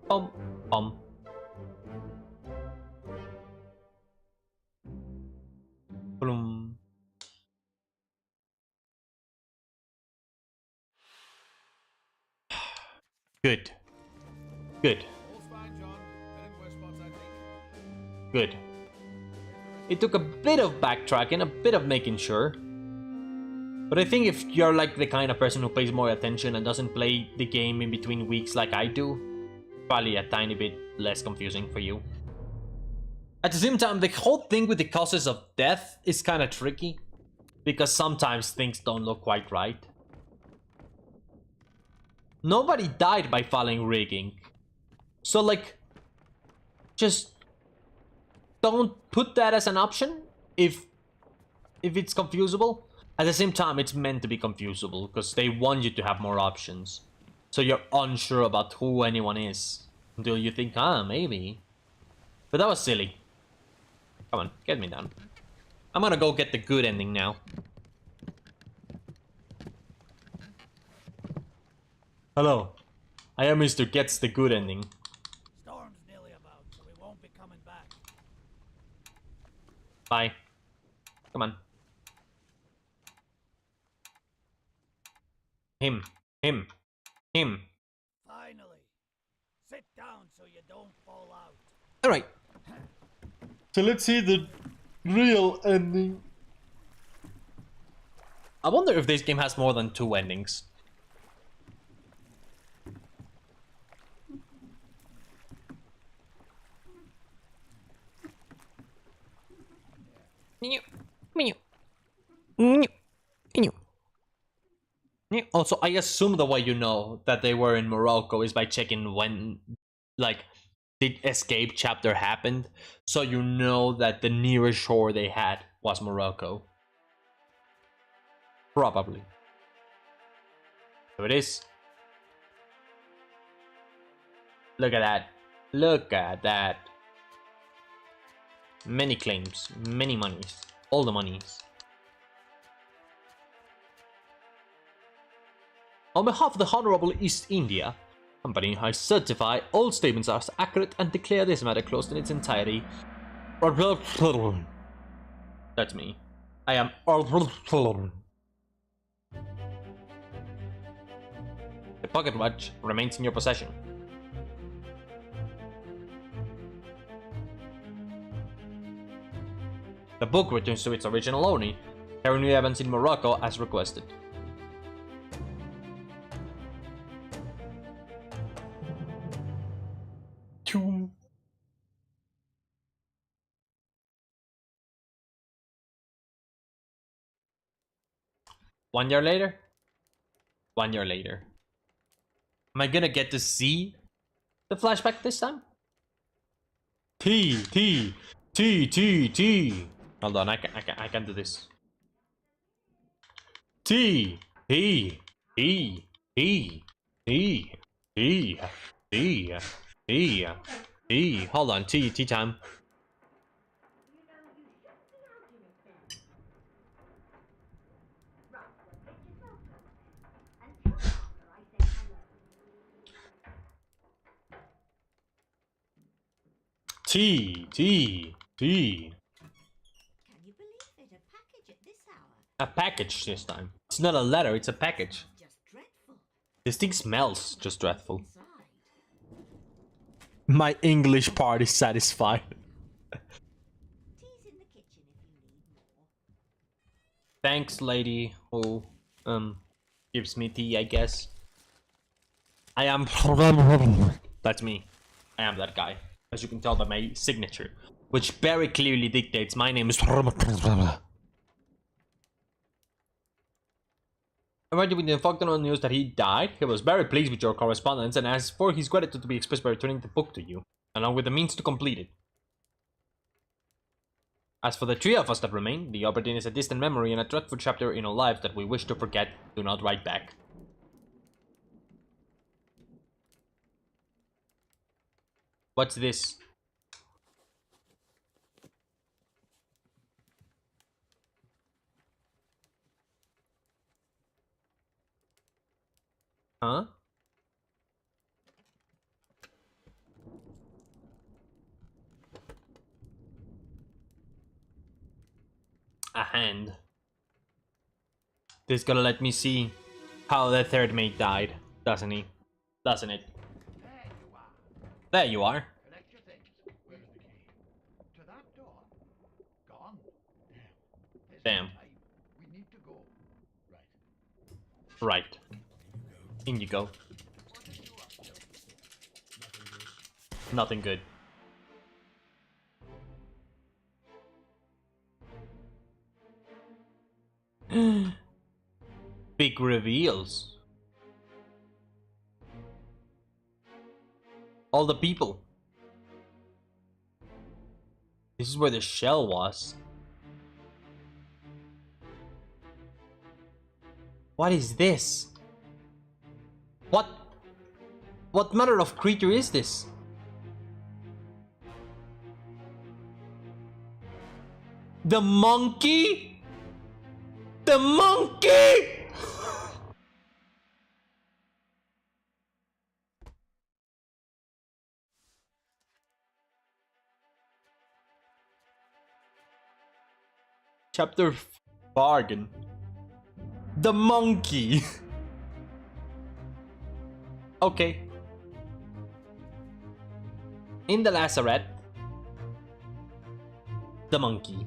Bum, bum. Bloom. Good. Good. All's fine, John. Been in worse spots, I think. Good. It took a bit of backtracking, a bit of making sure. But I think if you're like the kind of person who pays more attention and doesn't play the game in between weeks like I do, probably a tiny bit less confusing for you. At the same time, the whole thing with the causes of death is kind of tricky. Because sometimes things don't look quite right. Nobody died by falling rigging. So like, just don't put that as an option if it's confusable. At the same time, it's meant to be confusable because they want you to have more options. So you're unsure about who anyone is until you think, maybe. But that was silly. Come on, get me down. I'm gonna go get the good ending now. Hello, I am Mr. Gets the good ending. Storm's nearly about, so we won't be coming back. Bye. Come on. Him. Finally. Sit down so you don't fall out. Alright. So let's see the real ending. I wonder if this game has more than 2 endings. Also, I assume the way you know that they were in Morocco is by checking when, like, the escape chapter happened. So you know that the nearest shore they had was Morocco. Probably. So it is. Look at that. Look at that. Many claims, many monies, all the monies. On behalf of the Honorable East India Company, I certify all statements are accurate and declare this matter closed in its entirety. That's me. I am. The pocket watch remains in your possession. The book returns to its original owner, carrying the events in Morocco as requested. Choom. 1 year later? 1 year later. Am I gonna get to see the flashback this time? T. Hold on, I can do this. T. Hold on, T time. T. Can you believe it? A package at this hour. A package this time. It's not a letter, it's a package. Just dreadful. This thing smells just dreadful. Inside. My English part is satisfied. Tea's in the kitchen if you need more. Thanks, lady who gives me tea, I guess. I am. That's me. I am that guy. As you can tell by my signature, which very clearly dictates my name is. Arrived with the informed news that he died, he was very pleased with your correspondence and asked for his gratitude to be expressed by returning the book to you, along with the means to complete it. As for the 3 of us that remain, the Obra dinn is a distant memory and a dreadful chapter in our lives that we wish to forget. Do not write back. What's this? Huh? A hand. This gonna let me see how the third mate died, doesn't he? Doesn't it? There you are. Collect your things. Where's the key? To that door. Gone. Damn. We need to go. Right. Right. In you go. Nothing good. Big reveals. All the people. This is where the shell was. What is this? What manner of creature is this? The monkey? The monkey! Chapter bargain. The monkey. Okay. In the lazaret, the monkey.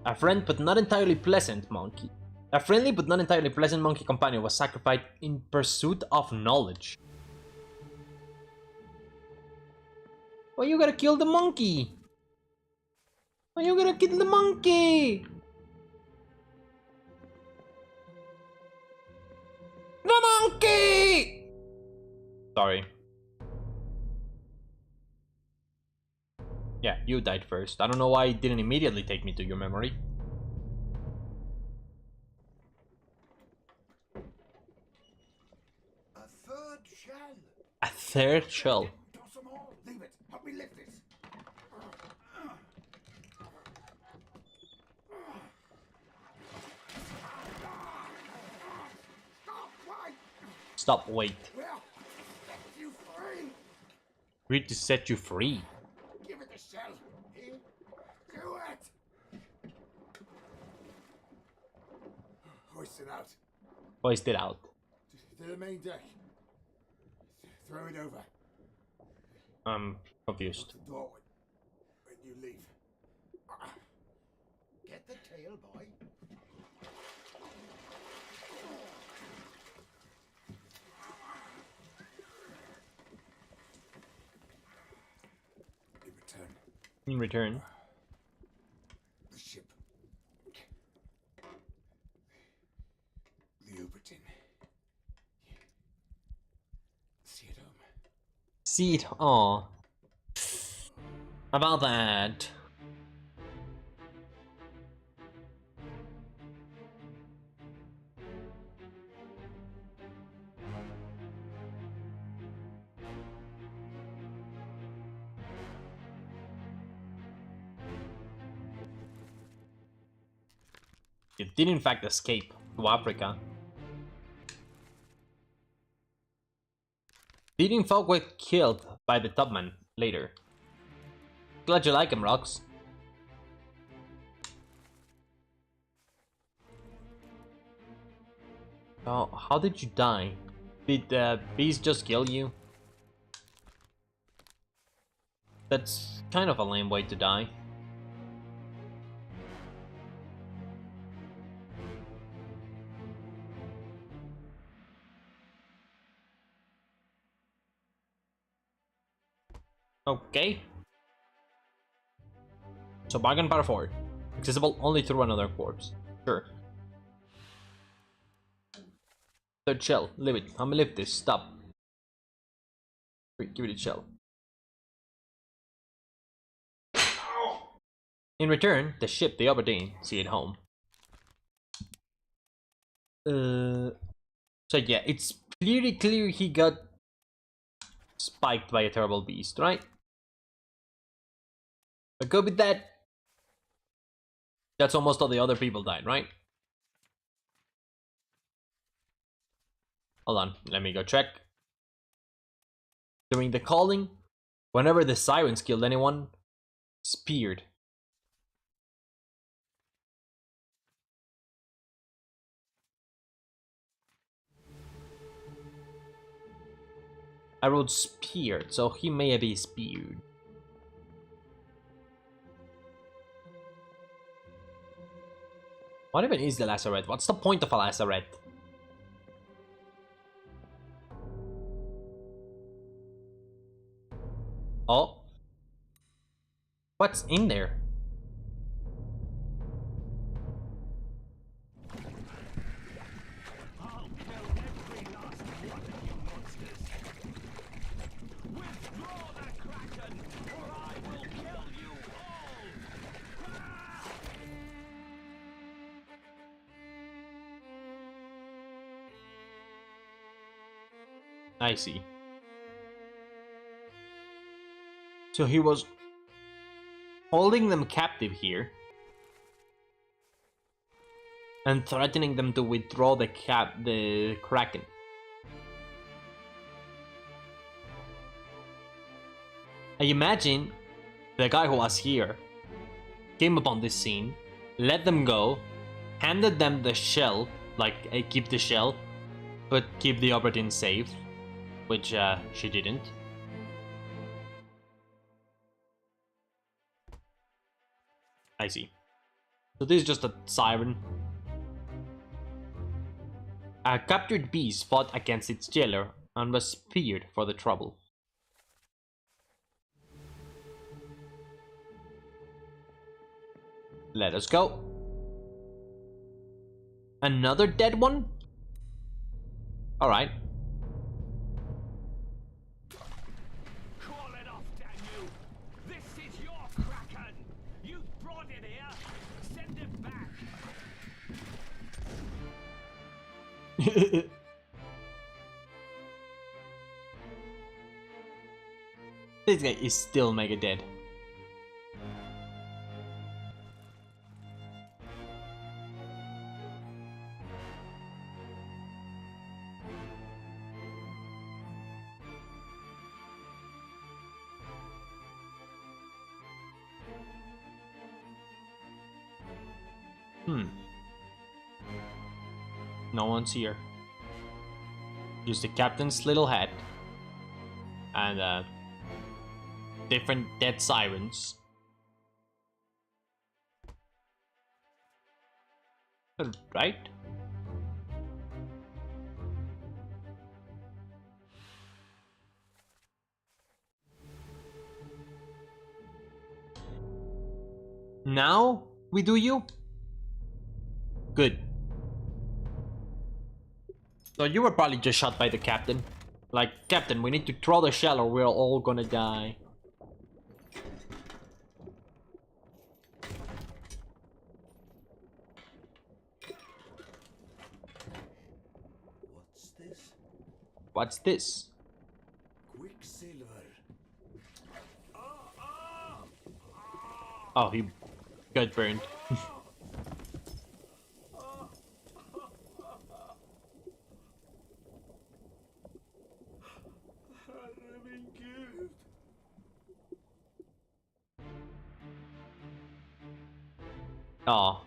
A friend but not entirely pleasant monkey. A friendly but not entirely pleasant monkey companion was sacrificed in pursuit of knowledge. Why you gotta kill the monkey? Why you gotta kill the monkey? The monkey! Sorry. Yeah, you died first. I don't know why it didn't immediately take me to your memory. A third shell. A third shell. Toss them all. Leave it. Help me lift this. Stop! Why? Stop, wait. Well, set you free. Read to set you free. Give it the shell. Here. Do it. Hoist it out Hoist it out. to the main deck. Throw it over. I'm confused. The door when you leave. Get the tail, boy. In return, In return, the ship. The Obra dinn. See it home. see it. Aw. About that. It did in fact escape to Africa. Leading folk were killed by the topman later. Glad you like him, Rox. Oh, how did you die? Did the beast just kill you? That's kind of a lame way to die. Okay. So bargain part 4. Accessible only through another corpse. Sure. Third shell. Leave it. I'm gonna lift this. Stop. Wait, give it a shell. In return, the ship, the Obra dinn, see it home. So yeah, it's pretty clear he got spiked by a terrible beast, right? But go with that. That's almost all the other people died, right? Hold on, let me go check. During the calling, whenever the sirens killed anyone, speared. I wrote speared, so he may be speared. What even is the lazaret? What's the point of a lazaret? Oh. What's in there? I see. So he was holding them captive here and threatening them to withdraw the Kraken. I imagine the guy who was here came upon this scene, let them go, handed them the shell, like, hey, keep the shell, but keep the Obra dinn safe, which she didn't. I see. So this is just a siren. A captured beast fought against its jailer and was speared for the trouble. Let us go. Another dead one? Alright. Call it off, damn you! This is your Kraken! You brought it here! Send it back! This guy is still mega dead. No one's here. Just the captain's little hat. And different dead sirens. Right? Now we do you? Good. So you were probably just shot by the captain. Like, Captain, we need to throw the shell or we're all gonna die. What's this? What's this? Quicksilver. Oh, he got burned. Oh.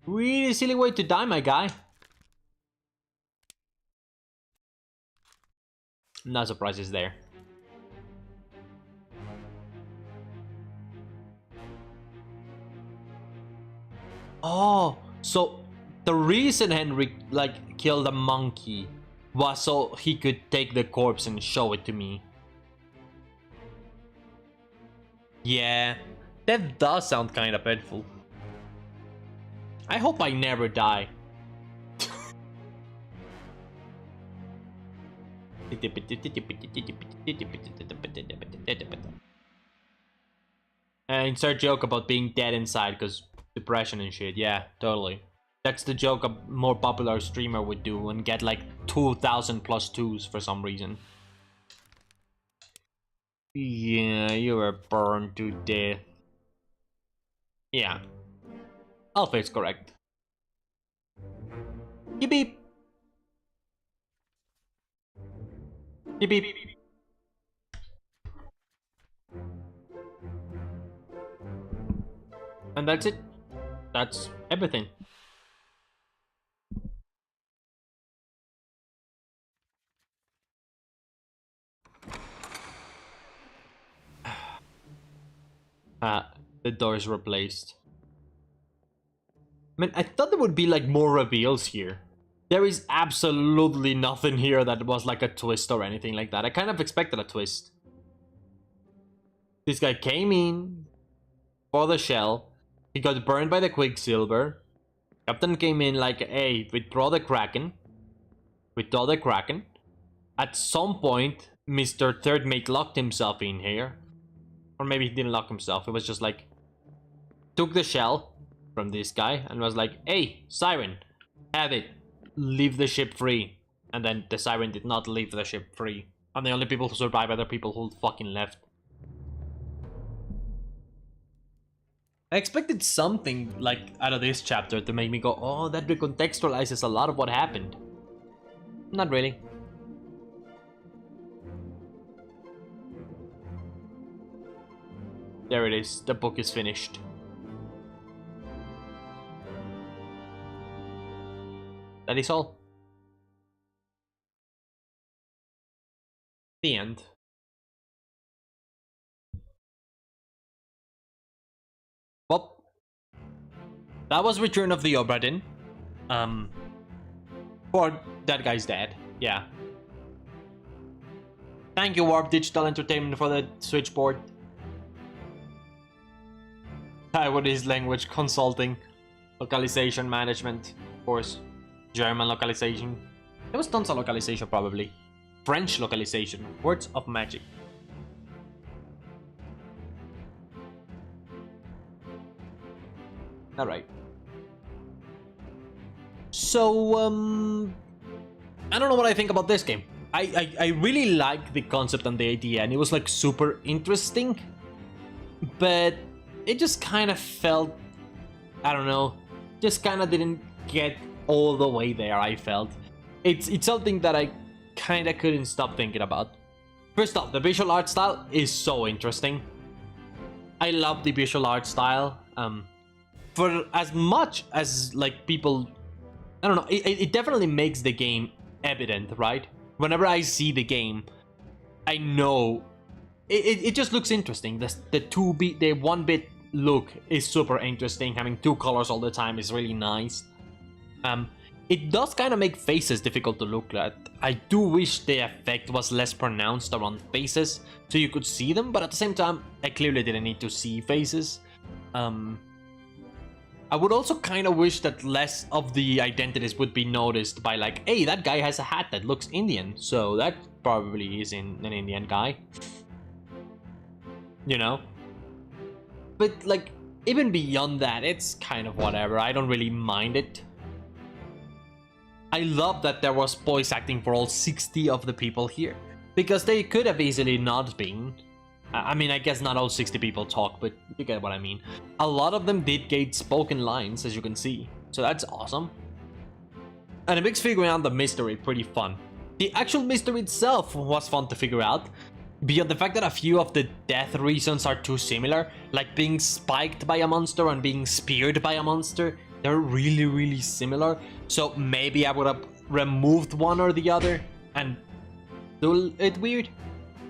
Really silly way to die, my guy. No surprises there. Oh, so the reason Henry like killed a monkey was so he could take the corpse and show it to me. Yeah, that does sound kind of painful. I hope I never die. Insert joke about being dead inside because depression and shit. Yeah, totally. That's the joke a more popular streamer would do and get like 2,000 plus twos for some reason. Yeah, you were burned to death. Yeah. Alpha is correct. Beep beep. Beep beep. And that's it. That's everything. The door is replaced. Man, I thought there would be like more reveals here. There is absolutely nothing here that was like a twist or anything like that. I kind of expected a twist. This guy came in for the shell. He got burned by the Quicksilver. Captain came in like, hey, withdraw the Kraken. Withdraw the Kraken. At some point, Mr. Third Mate locked himself in here. Or maybe he didn't lock himself. It was just like, took the shell from this guy and was like, hey, Siren, have it. leave the ship free, and then the siren did not leave the ship free. And the only people who survived are the people who fucking left. I expected something like out of this chapter to make me go, oh, that recontextualizes a lot of what happened. Not really. There it is, the book is finished. That is all. The end. Well, that was Return of the Obra Dinn. Or that guy's dead. Yeah. Thank you, Warp Digital Entertainment, for the switchboard. Taiwanese language consulting, localization management, of course, German localization. There was tons of localization, probably. French localization, Words of Magic. Alright. So, I don't know what I think about this game. I really like the concept and the idea, and it was like super interesting, but it just kind of felt, I don't know, just kind of didn't get all the way there. I felt it's something that I kind of couldn't stop thinking about. First off, the visual art style is so interesting. I love the visual art style. For as much as like people, I don't know, it definitely makes the game evident, right? Whenever I see the game, I know it just looks interesting. The 1-bit look is super interesting. Having 2 colors all the time is really nice. It does kind of make faces difficult to look at. I do wish the effect was less pronounced around faces, so you could see them, but at the same time, I clearly didn't need to see faces. I would also kind of wish that less of the identities would be noticed by like, hey, that guy has a hat that looks Indian, so that probably is an Indian guy. You know? But like, even beyond that, it's kind of whatever. I don't really mind it. I love that there was voice acting for all 60 of the people here, because they could have easily not been. I mean, I guess not all 60 people talk, but you get what I mean. A lot of them did get spoken lines, as you can see, so that's awesome. And it makes figuring out the mystery pretty fun. The actual mystery itself was fun to figure out, beyond the fact that a few of the death reasons are too similar, like being spiked by a monster and being speared by a monster. They're really, really similar, so maybe I would have removed one or the other and do it weird.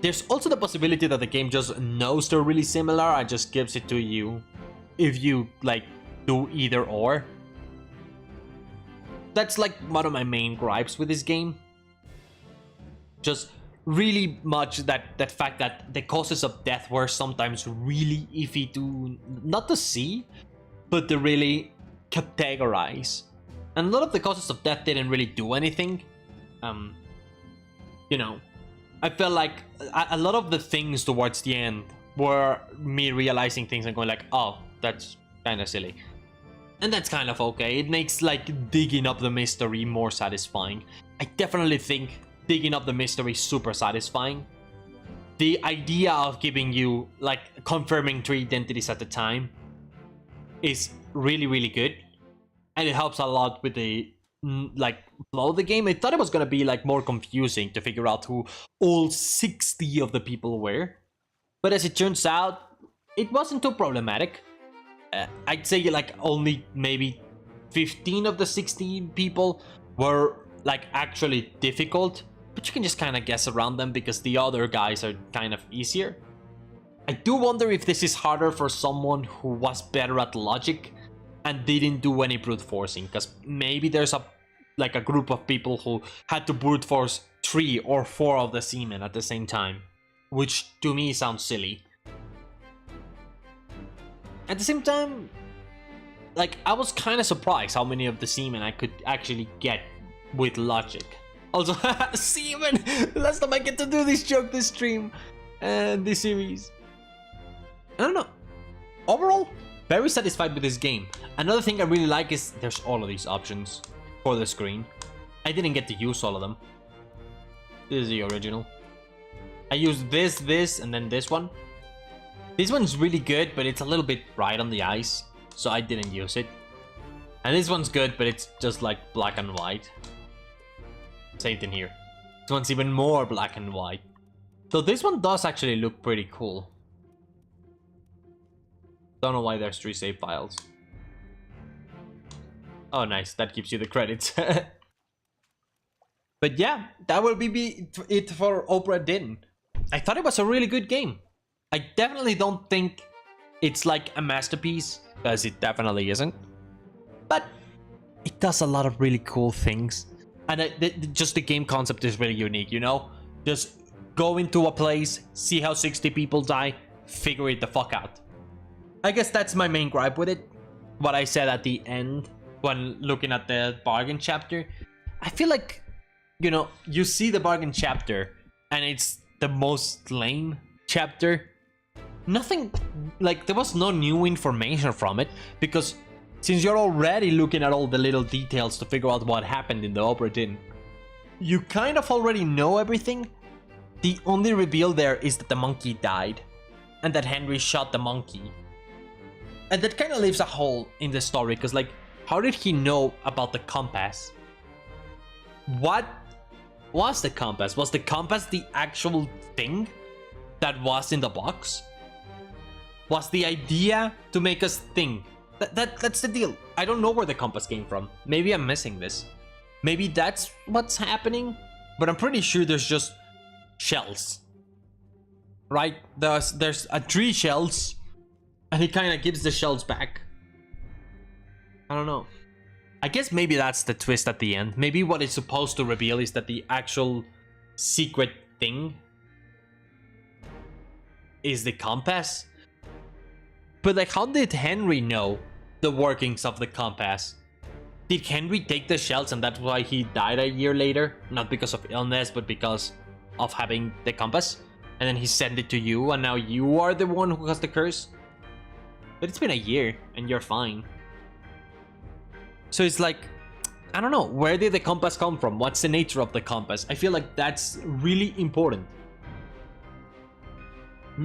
There's also the possibility that the game just knows they're really similar and just gives it to you if you, like, do either or. That's, like, one of my main gripes with this game. Just really much that fact that the causes of death were sometimes really iffy to, not to see, but to really categorize. And a lot of the causes of death didn't really do anything. You know, I felt like a lot of the things towards the end were me realizing things and going like, oh, that's kind of silly. And that's kind of okay. It makes like digging up the mystery more satisfying. I definitely think digging up the mystery is super satisfying. The idea of giving you, like, confirming 3 identities at a time is really, really good. And it helps a lot with the, like, flow of the game. I thought it was gonna be, like, more confusing to figure out who all 60 of the people were. But as it turns out, it wasn't too problematic. I'd say, like, only maybe 15 of the 16 people were, like, actually difficult. But you can just kind of guess around them because the other guys are kind of easier. I do wonder if this is harder for someone who was better at logic and didn't do any brute forcing, because maybe there's a group of people who had to brute force 3 or 4 of the seamen at the same time, which to me sounds silly. At the same time, like, I was kind of surprised how many of the seamen I could actually get with logic. Also, seamen! Last time I get to do this joke this stream and this series. I don't know. Overall, very satisfied with this game. Another thing I really like is there's all of these options for the screen. I didn't get to use all of them. This is the original. I used this, and then this one. This one's really good, but it's a little bit bright on the eyes, so I didn't use it. And this one's good, but it's just like black and white. Same thing here. This one's even more black and white. So this one does actually look pretty cool. Don't know why there's 3 save files. Oh, nice. That gives you the credits. But yeah, that will be it for Obra Dinn. I thought it was a really good game. I definitely don't think it's like a masterpiece, because it definitely isn't. But it does a lot of really cool things. And just the game concept is really unique, you know? Just go into a place, see how 60 people die, figure it the fuck out. I guess that's my main gripe with it. What I said at the end when looking at the bargain chapter. I feel like, you know, you see the bargain chapter and it's the most lame chapter. Nothing, like, there was no new information from it, because since you're already looking at all the little details to figure out what happened in the Obra Dinn, you kind of already know everything. The only reveal there is that the monkey died and that Henry shot the monkey. And that kind of leaves a hole in the story, because, like, how did he know about the compass? What was the compass? Was the compass the actual thing that was in the box? Was the idea to make us think? That's the deal. I don't know where the compass came from. Maybe I'm missing this. Maybe that's what's happening? But I'm pretty sure there's just shells. Right? There's 3 shells, and he kind of gives the shells back. I don't know. I guess maybe that's the twist at the end. Maybe what it's supposed to reveal is that the actual secret thing is the compass. But, like, how did Henry know the workings of the compass? Did Henry take the shells and that's why he died a year later? Not because of illness, but because of having the compass? And then he sent it to you, and now you are the one who has the curse? But it's been a year, and you're fine. So it's like, I don't know, where did the compass come from? What's the nature of the compass? I feel like that's really important.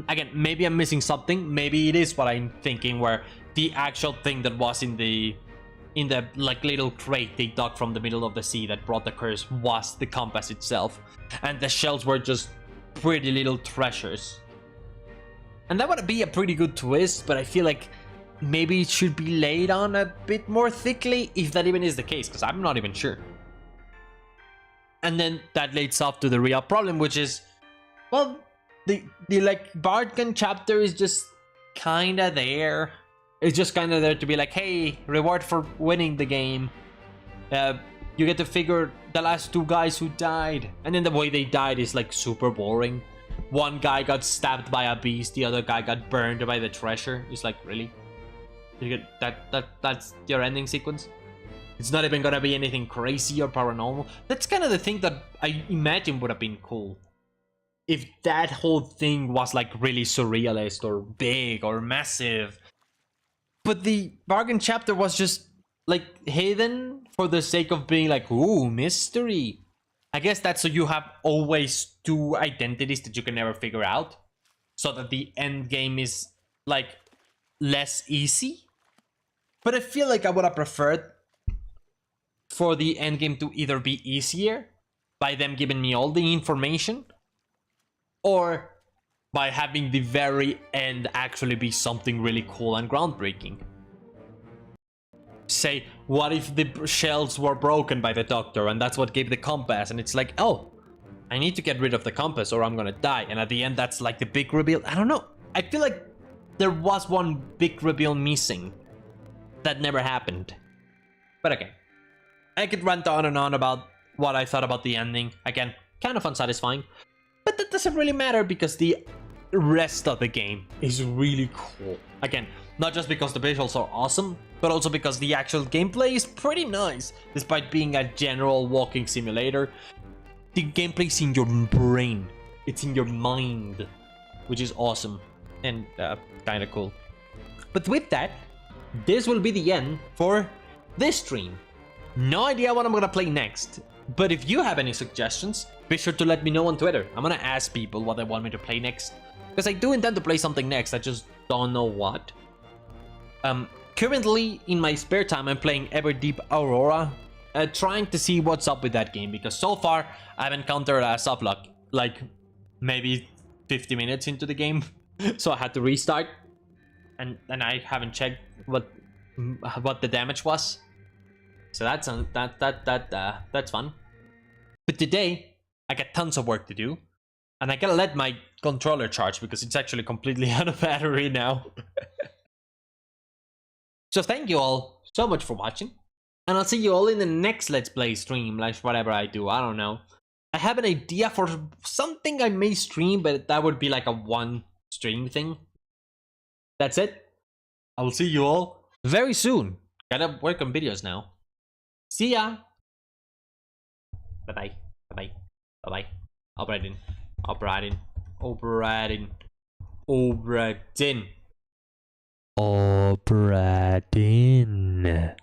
Again, maybe I'm missing something. Maybe it is what I'm thinking, where the actual thing that was in the like little crate they dug from the middle of the sea that brought the curse was the compass itself, and the shells were just pretty little treasures. And that would be a pretty good twist, but I feel like maybe it should be laid on a bit more thickly, if that even is the case, because I'm not even sure. And then that leads off to the real problem, which is, well, the like bargain chapter is just kind of there. It's just kind of there to be like, hey, reward for winning the game. You get to figure the last 2 guys who died, and then the way they died is like super boring. One guy got stabbed by a beast, the other guy got burned by the treasure. It's like, really? You get that's your ending sequence? It's not even gonna be anything crazy or paranormal. That's kind of the thing that I imagine would have been cool. If that whole thing was like really surrealist or big or massive. But the bargain chapter was just like hidden for the sake of being like, ooh, mystery. I guess that's so you have always 2 identities that you can never figure out, so that the end game is like less easy. But I feel like I would have preferred for the end game to either be easier by them giving me all the information, or by having the very end actually be something really cool and groundbreaking. Say, what if the shells were broken by the doctor and that's what gave the compass, and it's like, oh, I need to get rid of the compass or I'm gonna die, and at the end that's like the big reveal. I don't know. I feel like there was one big reveal missing that never happened. But again, I could rant on and on about what I thought about the ending. Again, kind of unsatisfying. But that doesn't really matter, because the rest of the game is really cool. Again, not just because the visuals are awesome, but also because the actual gameplay is pretty nice. Despite being a general walking simulator, the gameplay is in your brain. It's in your mind, which is awesome and kind of cool. But with that, this will be the end for this stream. No idea what I'm gonna play next. But if you have any suggestions, be sure to let me know on Twitter. I'm gonna ask people what they want me to play next. Because I do intend to play something next, I just don't know what. Currently, in my spare time, I'm playing Everdeep Aurora. Trying to see what's up with that game. Because so far, I've encountered a softlock. Like, maybe 50 minutes into the game. So I had to restart. And I haven't checked what the damage was. So that's fun. But today, I got tons of work to do. And I gotta let my controller charge because it's actually completely out of battery now. So thank you all so much for watching. And I'll see you all in the next Let's Play stream, like whatever I do, I don't know. I have an idea for something I may stream, but that would be like a one stream thing. That's it. I will see you all very soon. Gotta work on videos now. See ya. Bye-bye. Bye-bye. Bye-bye. Obra dinn. Obra dinn. Obra dinn. Obra dinn. Obra dinn.